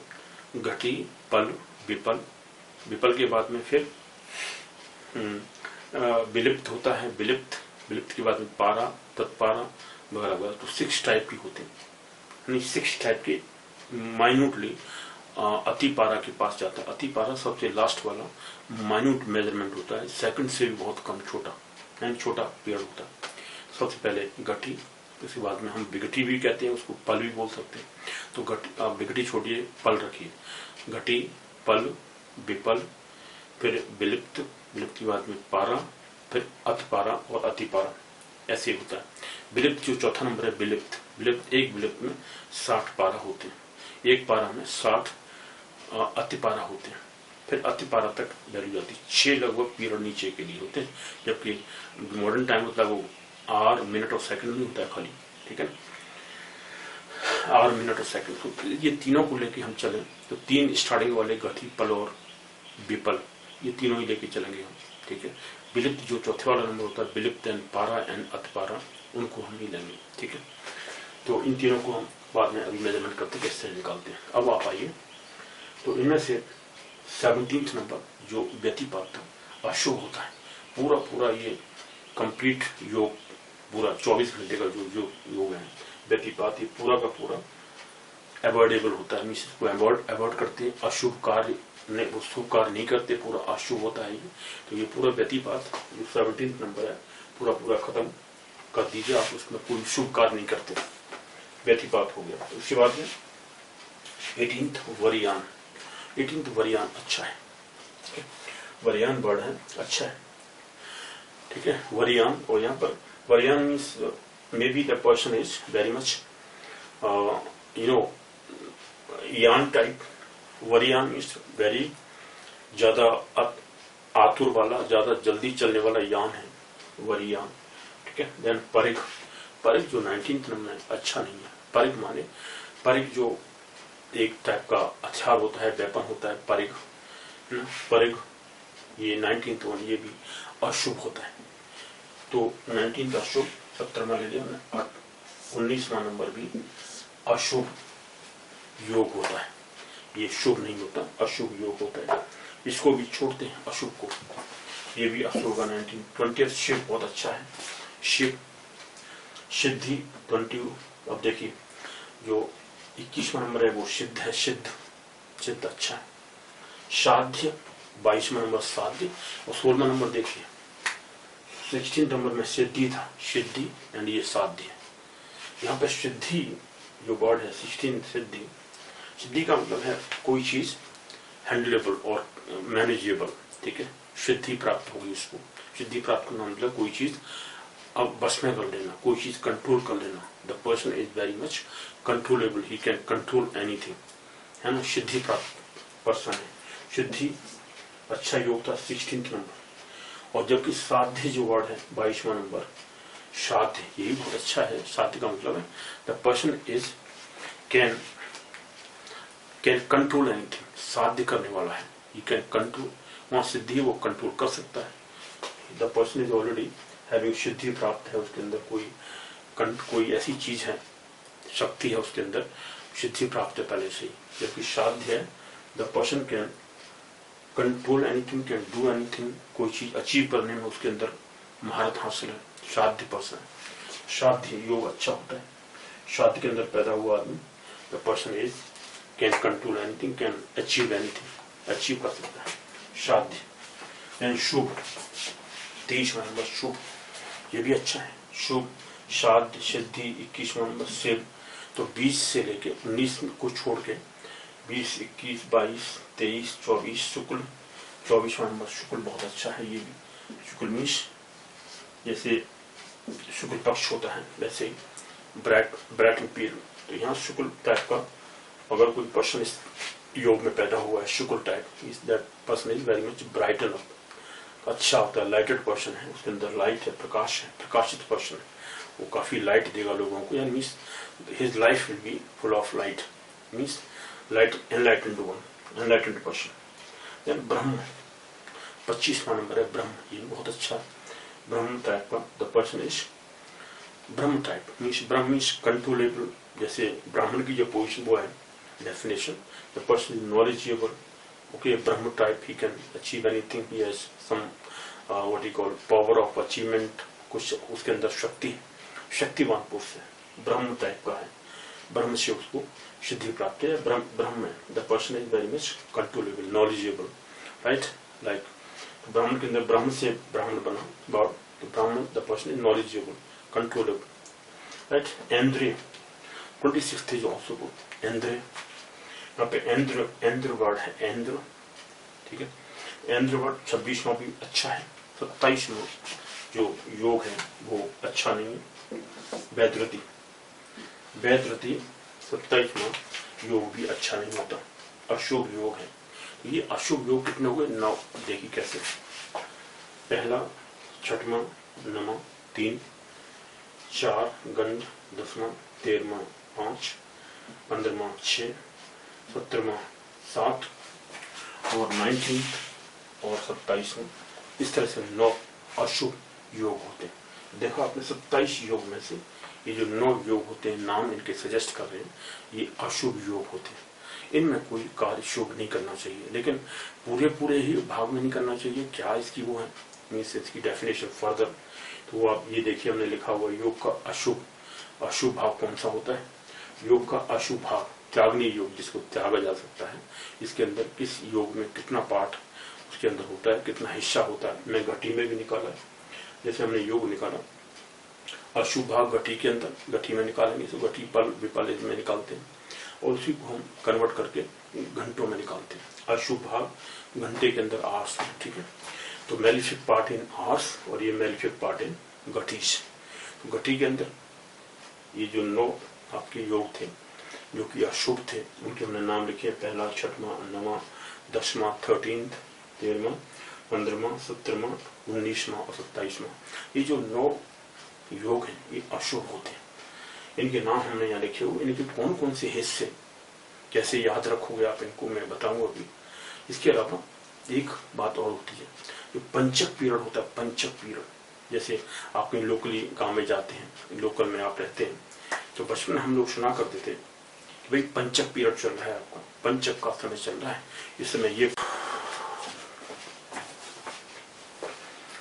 घटी, पल, विपल, विपल के बाद में फिर विलिप्त होता है, विलिप्त के बाद में पारा, तत्पारा वगैरह वगैरह। तो 6 टाइप की होते हैं, यानी 6 टाइप के माइन्यूटली अति पारा के पास जाता है। अति पारा सबसे लास्ट वाला माइन्यूट मेजरमेंट होता है, सेकंड से भी बहुत कम, छोटा, यानी छोटा पीरियड होता है। सबसे पहले घटी, उसके बाद में हम विघटी भी कहते हैं, उसको पल भी बोल सकते हैं। तो आप विघटी छोड़िए, पल रखिए, घटी, पल, विपल, फिर विलिप्त के बाद में पारा, फिर अति पारा और अति पारा, ऐसे होता है। विलिप्त जो चौथा नंबर है, विलिप्त एक विलिप्त में 60 पारा होते हैं, एक पारा में 60 अति पारा होते हैं, फिर अति पारा तक वैल्यू जाती है। 6 लगभग पीरियड नीचे के लिए होते हैं, जबकि मॉडर्न टाइम होता है वो आवर, मिनट और सेकंड नहीं होता है खाली, ठीक है ना, आवर, मिनट और सेकंड। तो ये तीनों को लेके हम चलें तो 3 स्टार्टिंग वाले घटी, पल और विपल, ये तीनों ही लेके चलेंगे हम, ठीक है। विलिप्त जो चौथे वाला नंबर होता है, विलिप्त एंड पारा एंड अति पारा, उनको हम ही लेंगे, ठीक है। तो इन तीनों को हम बाद में अभी मेजरमेंट करते हैं, कैसे निकालते हैं। अब आप आइए, तो इनमें से 17th नंबर जो व्यतिपात था अशुभ होता है। पूरा ये कंप्लीट योग, पूरा 24 घंटे का जो योग है व्यतिपात, ये पूरा का पूरा अवॉइडेबल होता है, इसको अवॉइड करते हैं। अशुभ कार्य वो शुभ कार्य नहीं करते, पूरा अशुभ होता है ये। तो ये पूरा व्यतिपात जो 17th नंबर है पूरा खत्म कर दीजिए आप, उसमें कोई शुभ कार्य नहीं करते, व्यतिपात हो गया। तो उसके बाद में 18th वरियान। 18th वरियान अच्छा है, वरियान वर्ड है, अच्छा है, ठीक है। वरियान, और यहाँ पर Waryam means may be the person is very much यान टाइप। वरियान मीन्स वेरी ज्यादा आतुर वाला, ज्यादा जल्दी चलने वाला यान है वरियान, ठीक है। देन परिग जो 19th नंबर है अच्छा नहीं है। परिग जो एक टाइप का हथियार होता है, वेपन होता है, परिग ये 19th वन, ये भी अशुभ होता है। तो 19th अशुभ, 17वां ले लिया हमने, 19वां नंबर भी अशुभ योग होता है, ये शुभ नहीं होता, अशुभ योग होता है। इसको भी छोड़ते हैं अशुभ को, ये भी अशुभ का 19। 20th शिव बहुत अच्छा है, शिव सिद्धि 20 अब देखिए जो 21वां नंबर है वो सिद्ध है, सिद्ध सिद्ध अच्छा है। साध्य 22वां नंबर साध्य, और 16वां नंबर देखिए 16 नंबर में सिद्धि था, सिद्धि एंड ये साध्य। यहाँ पे सिद्धि जो वर्ड है 16 सिद्धि, सिद्धि का मतलब है कोई चीज हैंडलेबल और मैनेजेबल, ठीक है। सिद्धि प्राप्त होगी उसको, सिद्धि प्राप्त करना मतलब कोई चीज अब बस में कर लेना, कोई चीज कंट्रोल कर लेना। The person is very much controllable, he can control anything, है ना। सिद्धि प्राप्त पर्सन है, सिद्धि अच्छा योग था 16 नंबर। और जबकि साध्य जो वर्ड है 22वां नंबर साध्य, यही बहुत अच्छा है। साध्य का मतलब है the person is can control anything, साध्य करने वाला है, ही कैन कंट्रोल। वहां सिद्धि वो कंट्रोल कर सकता है। The person is already having, सिद्धि प्राप्त है, उसके अंदर कोई ऐसी चीज है, शक्ति है उसके अंदर, सिद्धि प्राप्त है पहले से ही। जबकि साध्य है the person can control anything, can do anything, कोई चीज अचीव करने में उसके अंदर महारत हासिल है, साध्य पर्सन है। साध्य योग अच्छा होता है, साध्य के अंदर पैदा हुआ आदमी the person is can control anything, can achieve anything, achieve कर सकता है साध्य। एंड शुभ 23वां नंबर शुभ, ये भी अच्छा है। शुभ साध्य सिद्धि 21वां नंबर सिद्ध। तो 20 से लेके 19 को छोड़ के 20, 21, 22, 23, 24 शुक्ल, 24वां नंबर शुक्ल बहुत अच्छा है। ये भी शुक्ल मीन्स जैसे शुक्ल पक्ष होता है वैसे ही ब्राइट पीरियड। तो यहाँ शुक्ल टाइप का अगर कोई पर्सन इस योग में पैदा हुआ है शुक्ल type, that person is very much brighten up, अच्छा होता है, लाइटेड पर्सन है, उसके अंदर लाइट है, प्रकाश है, प्रकाशित पर्सन है, वो काफी लाइट देगा लोगों को। यानी means his life will be full of light, means light, enlightened one, enlightened person. Then Brahma 25वां नंबर है ब्रह्म, ये बहुत अच्छा है। ब्रह्म टाइप का द पर्सन इज ब्रह्म टाइप, मीन्स ब्रह्म मीन्स कंट्रोलेबल। जैसे ब्राह्मण की जो पोजिशन वो है definition, the person is knowledgeable, okay. ब्रह्म type he can achieve anything, he has some what you call power of achievement, कुछ उसके अंदर शक्ति, शक्तिवान पुरुष है, ब्रह्म टाइप का है। ब्रह्म से उसको सिद्धि प्राप्त है। ब्रह्म में the person is very much controllable, knowledgeable, right. Like ब्राह्मण के अंदर ब्रह्म से ब्राह्मण बना, तो ब्राह्मण the person is knowledgeable, controllable, right. इंद्रिय 26 इज ऑल्सो गुड। इंद्रिय यहाँ पे इंद्र वर्ड है, इंद्र, ठीक है। इंद्र वर्ड 26वां भी अच्छा है। 27वां जो योग है वो अच्छा नहीं है। वैद्यरति 27वां योग भी अच्छा नहीं होता, अशुभ योग है। ये अशुभ योग कितने हो गए? 9। देखिए कैसे, पहला, छठवां, 9वां, 3, 4 गंध, 10वां, 13वां, 5, 15वां, 6, 17वां, 7 और 19 और 27वां। इस तरह से 9 अशुभ योग होते हैं। देखो आपने 27 योग में से ये जो 9 योग होते हैं, नाम इनके सजेस्ट कर रहे हैं, ये अशुभ योग होते हैं। इनमें कोई कार्य शुभ नहीं करना चाहिए, लेकिन पूरे ही भाग में नहीं करना चाहिए। क्या इसकी वो है, मीन्स इसकी डेफिनेशन फर्दर, तो आप ये देखिए हमने लिखा हुआ योग का अशुभ भाग कौन सा होता है। योग का अशुभ भाग त्यागनीय योग, जिसको त्यागा जा सकता है। इसके अंदर किस योग में कितना पार्ट उसके अंदर होता है, कितना हिस्सा होता है, मैं घटी में भी निकाला है। जैसे हमने योग निकाला अशुभ भाग घटी के अंदर, घटी में निकालेंगे तो घटी पल विपल में निकालते हैं, और उसी को हम कन्वर्ट करके घंटों में निकालते हैं। अशुभ भाग घंटे के अंदर आर्स, ठीक है। तो मेलिफिक पार्ट इन आर्स और ये मेलिफिक पार्ट इन घटीस। तो घटी के अंदर ये जो 9 आपके योग थे जो कि अशुभ थे, उनके हमने नाम लिखे, पहला, छठवां, 9वां, 10वां, 13, 13वां, 15वां, 17वां, 19वां और 27वां। ये जो 9 योग हैं ये अशुभ होते हैं। इनके नाम हमने यहाँ लिखे हुए। इनके कौन कौन से हिस्से कैसे याद रखोगे आप इनको, मैं बताऊंगा अभी। इसके अलावा एक बात और होती है, जो पंचक पीरियड होता है, पंचक पीरियड। जैसे आप कहीं लोकली गांव में जाते हैं, लोकल में आप रहते हैं, तो बचपन में हम लोग सुना करते थे कि भाई पंचक पीरियड चल रहा है, आपका पंचक का समय चल रहा है, इस समय ये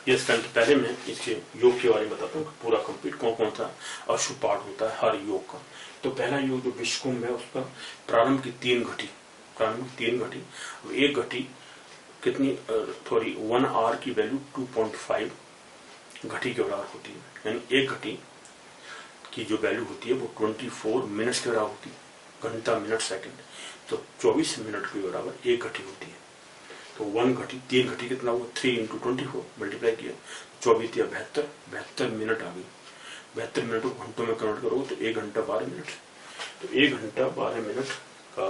ये स्ट्रेंथ पहले मैं इसके योग के बारे में बताता हूँ, पूरा कंप्लीट कौन कौन सा अशुभ पार्ट होता है हर योग का। तो पहला योग जो विश्वकुंभ है उसका प्रारंभ की 3 घटी, एक घटी कितनी थोड़ी 1 आवर की वैल्यू 2.5 घटी के बराबर होती है, यानी एक घटी की जो वैल्यू होती है वो 24 मिनट्स के बराबर होती है, घंटा मिनट सेकंड, तो 24 मिनट के बराबर एक घटी होती है। तो 1 घटी 3 घटी कितना हुआ 3 × 24 मल्टीप्लाई किया 24 या 72 मिनट आ गई। 72 मिनट को घंटों में कन्वर्ट करोगे तो 1 घंटा 12 मिनट। तो 1 घंटा 12 मिनट का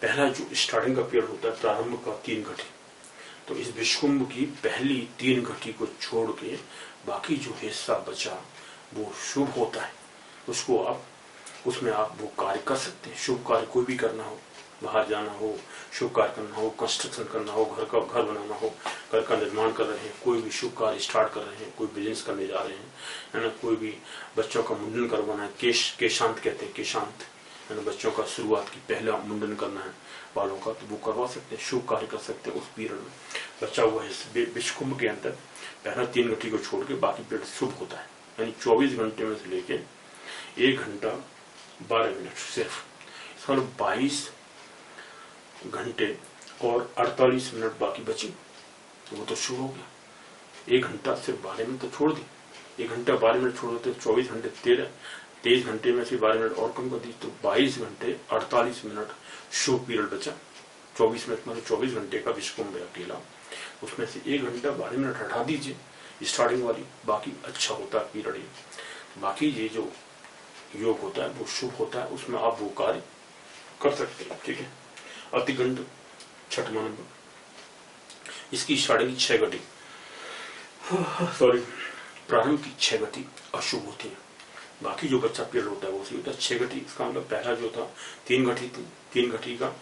पहला जो स्टार्टिंग का पीरियड होता है प्रारंभ का 3 घटी। तो इस विश्वकुंभ की पहली 3 घटी को छोड़ के बाकी जो हिस्सा बचा वो शुभ होता है, उसको आप उसमें आप वो कार्य कर सकते हैं। शुभ कार्य कोई भी करना हो, बाहर जाना हो, शुभ कार्य करना हो, कंस्ट्रक्शन करना हो, घर बनाना हो, घर का निर्माण कर रहे हैं, कोई भी शुभ कार्य स्टार्ट कर रहे हैं, कोई बिजनेस करने जा रहे हैं, है ना, कोई भी बच्चों का मुंडन करवाना है, केशांत कहते हैं, केशांत है ना, बच्चों का शुरुआत की पहला मुंडन करना है बालों का, तो वो करवा सकते हैं, शुभ कार्य कर सकते हैं उस पीरियड में। बचा हुआ है विश्वकुंभ के अंदर पहला 3 घटी को छोड़ के बाकी पीरियड शुभ होता है, यानी 24 घंटे में से लेके 1 घंटा 12 मिनट सिर्फ, इसका 22 घंटे और 48 मिनट बाकी बची, तो वो तो शुरू हो गया। 1 घंटा सिर्फ 12 मिनट तो छोड़ दी, 1 घंटा 12 मिनट छोड़ देते 24 घंटे 23 घंटे में से 12 मिनट और कम कर दी, तो 22 घंटे 48 मिनट शुभ पीरियड बचा। 24 मिनट मतलब 24 घंटे का विश्वकुंभ है अकेला, उसमें से 1 घंटा 12 मिनट हटा दीजिए स्टार्टिंग वाली, बाकी अच्छा होता है पीरियड ये। बाकी ये जो योग होता है वो शुभ होता है, उसमें आप वो कार्य कर सकते हैं। ठीक है, अतिगंड 6वां नंबर, इसकी स्टार्टिंग 6 घटी प्रारंभ की 6 घटी अशुभ होती है, बाकी जो बच्चा पीरियड होता है वो सही होता है 6 घटी। इसका मतलब पहला जो था 3 घटी थी, 3 घटी का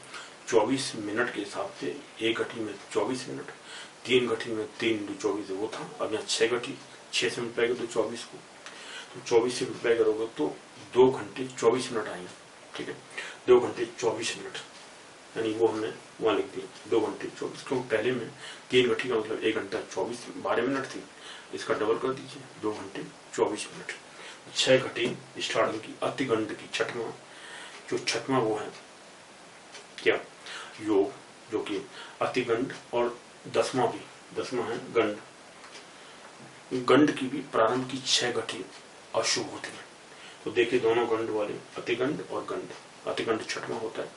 24 मिनट के हिसाब से 1 घटी में 24 मिनट, 3 घटी में 3 × 24 वो था। अब यहाँ 6 घटी 6 से मल्टीप्लाई करो तो 24 को, तो 24 से मल्टीप्लाई करोगे तो 2 घंटे 24 मिनट आएंगे। ठीक है, 2 घंटे 24 मिनट, यानी वो हमने वहां लिख दिया 2 घंटे 24, क्योंकि पहले में 3 घटी का मतलब 1 घंटा 12 मिनट थी, इसका डबल कर दीजिए 2 घंटे 24 मिनट। 6 घटी स्टार्टिंग की अतिगंड की 6वां वो है क्या योग, जो कि अतिगंड, और 10वां है गंड। गंड की भी प्रारंभ की 6 घटी अशुभ होती है। तो देखिए दोनों गंड वाले अतिगंड और गंड, अतिगंड 6वां होता है,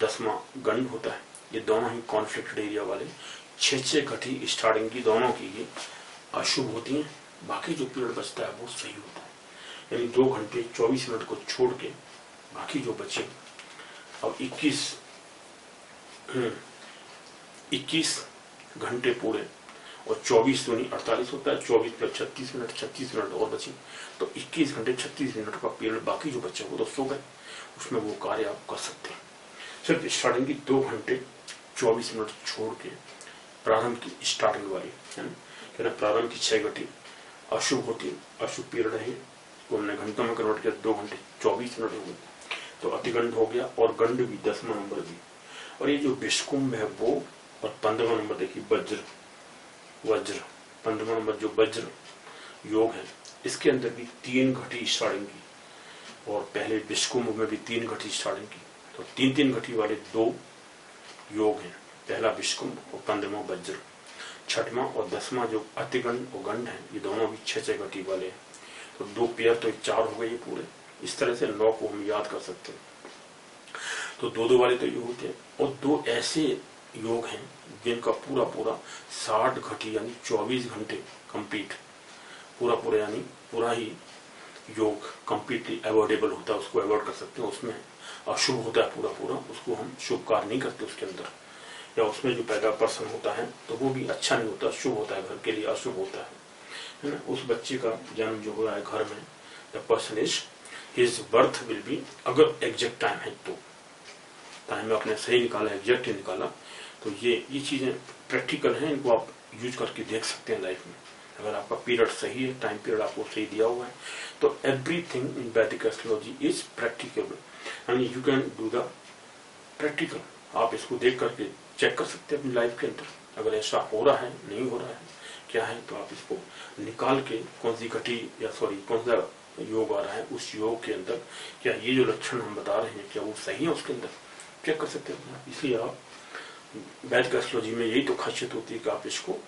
10वां गंड होता है, ये दोनों ही कॉन्फ्लिक्ट एरिया वाले 6 घटी स्टार्टिंग की दोनों की ये अशुभ होती हैं, बाकी जो पीरियड बचता है वो सही होता है। यानी 2 घंटे 24 मिनट को छोड़ के बाकी जो बचे, अब 21 घंटे पूरे और 24 दूनी 48 होता है, 24 + 36 मिनट, 36 मिनट और बची, तो 21 घंटे 36 मिनट का पीरियड बाकी जो बच्चे वो तो सो गए, उसमें वो कार्य आप कर सकते हैं। सिर्फ स्टार्टिंग की 2 घंटे 24 मिनट छोड़ के प्रारंभ की स्टार्टिंग वाली है ना, प्रारंभ की 6 घटी अशुभ होती है, अशुभ पीरियड है, तो हमने घंटों में कन्वर्ट किया 2 घंटे 24 मिनट हो गए, तो अतिगंड हो गया, और गंड भी 10वां नंबर भी। और ये जो विश्वकुंभ है वो, और 15वां नंबर देखिए वज्र 15वां नंबर जो वज्र योग है, इसके अंदर भी 3 घटी स्टार्टिंग की, और पहले विश्वकुंभ में भी 3 घटी स्टार्टिंग की, तो 3 घटी वाले 2 योग हैं, पहला विश्वकुंभ और 15वां वज्र। 6वां और 10वां जो अतिगंड और गंड है, ये दोनों भी 6 घटी वाले हैं, तो 2 पेयर तो 4 हो गए ये पूरे। इस तरह से 9 को हम याद कर सकते हैं। तो 2-2 वाले तो योग होते हैं, और 2 ऐसे योग हैं जिनका पूरा 60 घटी यानी 24 घंटे कंप्लीट, पूरा यानी पूरा ही योग कंप्लीटली अवॉइडेबल होता है, उसको अवॉइड कर सकते हैं, उसमें अशुभ होता है पूरा, उसको हम शुभ कार्य नहीं करते उसके अंदर, या उसमें जो पैदा पर्सन होता है तो वो भी अच्छा नहीं होता, शुभ होता है, घर के लिए अशुभ होता है ना। उस बच्चे का जन्म जो हो रहा है घर में, the person is his birth will be, अगर एग्जैक्ट टाइम है तो टाइम आपने सही निकाला, एग्जैक्ट ही निकाला, तो ये चीजें प्रैक्टिकल हैं, इनको आप यूज करके देख सकते हैं लाइफ में। अगर आपका पीरियड सही है, टाइम पीरियड आपको सही दिया हुआ है, तो एवरीथिंग इन वैदिक एस्ट्रोलॉजी इज प्रैक्टिकेबल, यानी you can do the practical. आप इसको देख करके चेक कर सकते हैं अपनी लाइफ के अंदर, अगर ऐसा हो रहा है नहीं हो रहा है, क्या है, तो आप इसको निकाल के कौन सी घटी या सॉरी कौन सा योग आ रहा है, उस योग के अंदर क्या ये जो लक्षण हम बता रहे हैं क्या वो सही है, उसके अंदर चेक कर सकते हैं। इसलिए आप वैदिक एस्ट्रोलॉजी में यही तो खासियत होती है कि आप इसको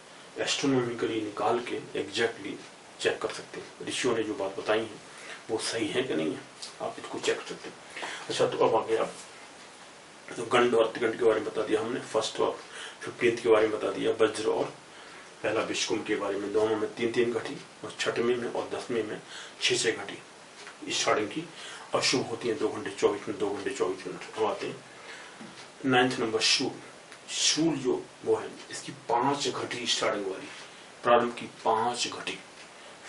एस्ट्रोनॉमिकली निकाल के एग्जैक्टली चेक कर सकते हैं। ऋषियों ने जो बात बताई है वो सही है कि नहीं है, आप इसको चेक कर सकते हैं। अच्छा, तो अब आगे आप तो गंड और अतिगंड के बारे में बता दिया हमने, फर्स्ट और 15th के बारे में बता दिया, वज्र और पहला विश्वकुंभ के बारे में, दोनों में 3-3 घटी और 6वीं में और 10वीं में 6-6 घटी स्टार्टिंग की अशुभ होती है 2 घंटे 24 मिनट 2 घंटे 24 मिनट। अब आते हैं 9th नंबर शूल। शूल जो वो है इसकी 5 घटी स्टार्टिंग वाली, प्रारंभ की 5 घटी,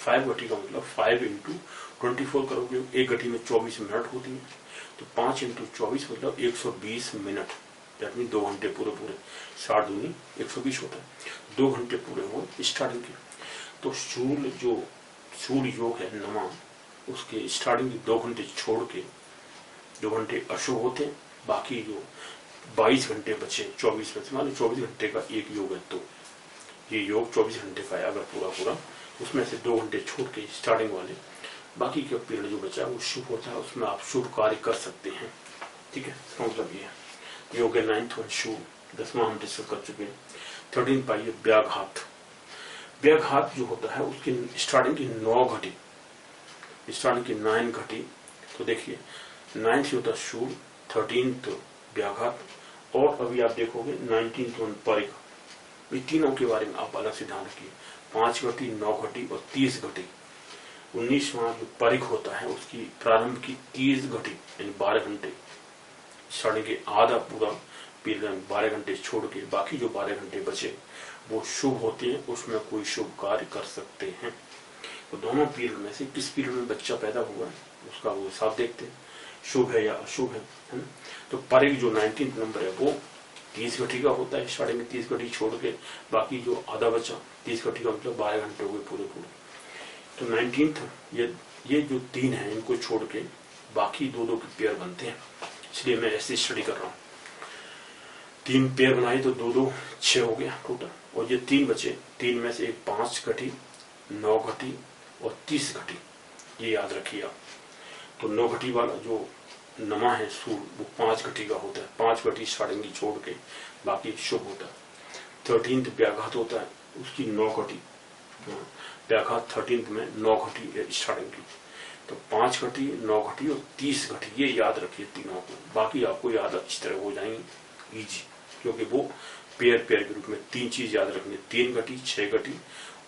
5 घटी का मतलब 5 × 24 करोगे, एक घटी में 24 मिनट होती है, तो 5 × 24 मतलब 120 मिनट, यानी 2 घंटे पूरे पूरे, 60 दूनी 120 होता है, 2 घंटे पूरे हो स्टार्टिंग के। तो शूल जो शूल योग है नमा, उसके स्टार्टिंग के 2 घंटे छोड़ के 2 घंटे अशुभ होते हैं, बाकी जो 22 घंटे बचे 24 बचे, मान लो 24 घंटे का एक योग है, तो ये योग 24 घंटे का है अगर पूरा पूरा, उसमें से 2 घंटे छोड़ के स्टार्टिंग वाले बाकी का पीरियड जो बचा है वो शुभ होता है, उसमें आप शुभ कार्य कर सकते हैं। ठीक है, इसका मतलब ये है। योग है 9th वन शूल, 10वां हम डिस्कस कर चुके हैं। 13 पाइए व्याघात। व्याघात जो होता है उसकी स्टार्टिंग की 9 घटी, स्टार्टिंग की 9 घटी, तो देखिए 9th होता है शूल, 13th व्याघात, और अभी आप देखोगे 19th वन परिघ। ये तीनों के बारे में आप अलग से ध्यान रखिए, 5 घटी 9 घटी और 30 घटी। 19वां जो परिघ होता है उसकी प्रारंभ की 30 घटी यानी 12 घंटे, स्टार्टिंग के आधा पूरा पीरियड 12 घंटे छोड़ के बाकी जो 12 घंटे बचे वो शुभ होते हैं, उसमें कोई शुभ कार्य कर सकते हैं। तो दोनों पीरियड में से किस पीरियड में बच्चा पैदा हुआ है उसका वो हिसाब देखते हैं, शुभ है या अशुभ है ना। तो परिघ जो 19th नंबर है वो 30 घटी का होता है, स्टार्टिंग में 30 घटी छोड़ के बाकी जो आधा बचा 30 घटी का मतलब 12 घंटे हो गए पूरे पूरे। तो 19th ये जो 3 है इनको छोड़ के बाकी 2-2 के पेयर बनते हैं, इसलिए मैं ऐसे स्टडी कर रहा हूँ। 3 पेयर बनाए तो 2-2 6 हो गया टोटल, और ये 3 बचे, 3 में से एक 5 घटी 9 घटी और 30 घटी, ये याद रखिए आप। तो 9 घटी वाला जो नमा है सूल वो 5 घटी का होता है, 5 घटी स्टार्टिंग की छोड़ के बाकी शुभ होता है। 13th व्याघात होता है उसकी 9 घटी, व्याघात 13th में 9 घटी स्टार्टिंग की, तो 5 घटी 9 घटी और 30 घटी, ये याद रखिए तीनों को, बाकी आपको याद अच्छी तरह हो जाएंगे इजी, क्योंकि वो पेयर पेयर के रूप में 3 चीज याद रखनी, 3 घटी 6 घटी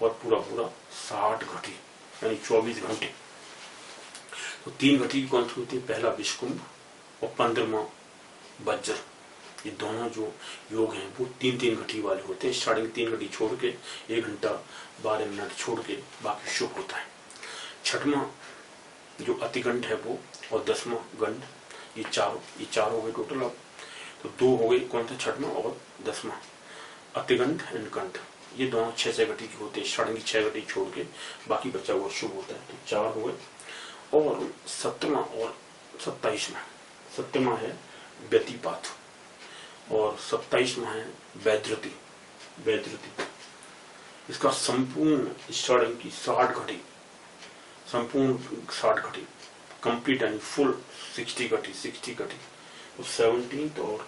और पूरा पूरा 60 घटी यानी 24 घंटे। तो 3 घटी की कौन सी होती है, पहला विश्वकुंभ और 15वां वज्र, ये दोनों जो योग हैं वो 3-3 घटी वाले होते हैं, स्टार्टिंग 3 घटी छोड़ के 1 घंटा 12 मिनट छोड़ के बाकी शुभ होता है। 6वां जो अतिगंड है वो और 10वां गंड, ये चार हो गए टोटल। अब तो 2 हो गए, कौन सा 6वां और 10वां, अतिगंड एंड गंड, ये दोनों 6-6 घटी के होते हैं, स्टार्टिंग की 6 घटी छोड़ के बाकी बचा हुआ शुभ होता है, तो 4 हो गए। और 7वां और 27वां है व्यतिपात और 27वां है वैधृति। इसका संपूर्ण स्टार्टिंग की 60 घटी, संपूर्ण 60 घटी कंप्लीट यानी फुल 60 घटी, तो 17th और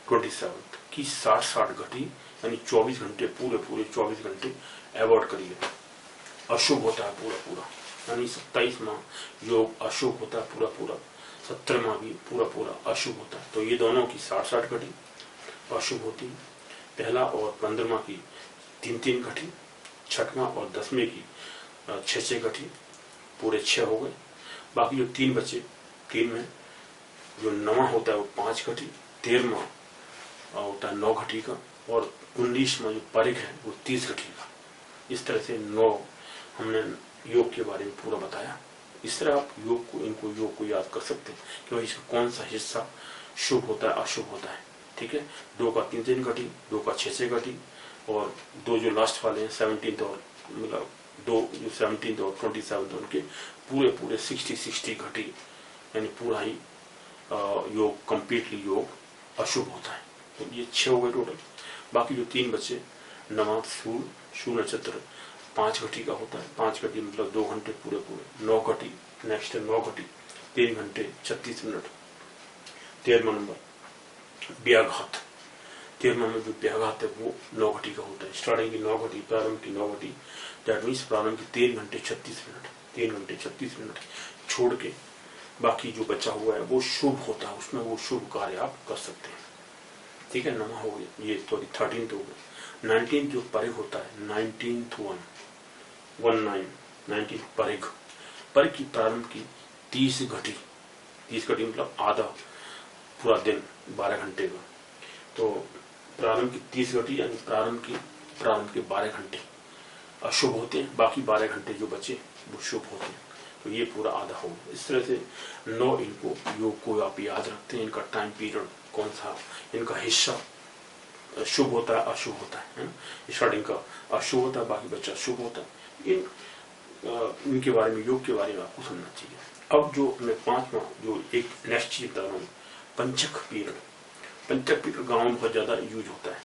27th की 60 घटी यानी 24 घंटे पूरे 24 घंटे अवॉइड करिए, अशुभ होता है पूरा, यानी 27वां योग अशुभ होता है पूरा, 17वां भी पूरा अशुभ होता है। तो ये दोनों की 60 घटी अशुभ होती है, पहला और 15वां की 3-3 घटी, 6वां और 10वें की 6-6 घटी, पूरे 6 हो गए। बाकी जो 3 बचे, 3 में जो 9वां होता है वो 5 घटी, 13वां होता है 9 घटी का, और 19वां जो परिघ है वो 30 घटी का। इस तरह से 9 हमने योग के बारे में पूरा बताया। इस तरह आप योग को याद कर सकते हैं कि भाई इसका कौन सा हिस्सा शुभ होता है अशुभ होता है। ठीक है, 2 का 3-3 घटी, 2 का 6-6 घटी, और 2 जो लास्ट वाले हैं 17th और मतलब 2 जो 17th और 27th उनके पूरे 60 घटी, यानी पूरा ही योग कंप्लीटली योग अशुभ होता है। तो ये 6 हो गए टोटल। बाकी जो 3 बचे, नवा सूल शूल नक्षत्र 5 घटी का होता है। 5 घटी मतलब 2 घंटे पूरे पूरे। 9 घटी नेक्स्ट है 9 घटी 3 घंटे 36 मिनट। 13वां नंबर व्याघात। 13वां में जो व्याघात है वो 9 घटी का होता है। स्टार्टिंग की 9 घटी, प्रारंभ की 9 घटी, दैट मीन्स प्रारंभ की 3 घंटे 36 मिनट। 3 घंटे 36 मिनट छोड़ के बाकी जो बचा हुआ है वो शुभ होता है, उसमें वो शुभ कार्य आप कर सकते हैं। ठीक है, नमा हो गया ये, सॉरी 13 हो गया। 19 जो परिग होता है, 19th 19 परिग। परिग की प्रारंभ की 30 घटी, 30 घटी मतलब आधा पूरा दिन 12 घंटे का। तो प्रारंभ की 30 घटी यानी प्रारंभ के 12 घंटे अशुभ होते हैं, बाकी 12 घंटे जो बचे वो शुभ होते हैं। तो ये पूरा आधा हो गया। इस तरह से 9 इनको योग को आप याद रखते हैं। इनका टाइम पीरियड कौन सा, इनका हिस्सा शुभ होता है अशुभ होता है। स्टार्टिंग का अशुभ होता है, बाकी बच्चा शुभ होता है। इनके बारे में, योग के बारे में आपको समझना चाहिए। अब जो मैं 5वां जो एक नेक्स्ट चीज बता रहा हूँ, पंचक पीरियड। पंचक पीरियड गाँव में बहुत ज्यादा यूज होता है।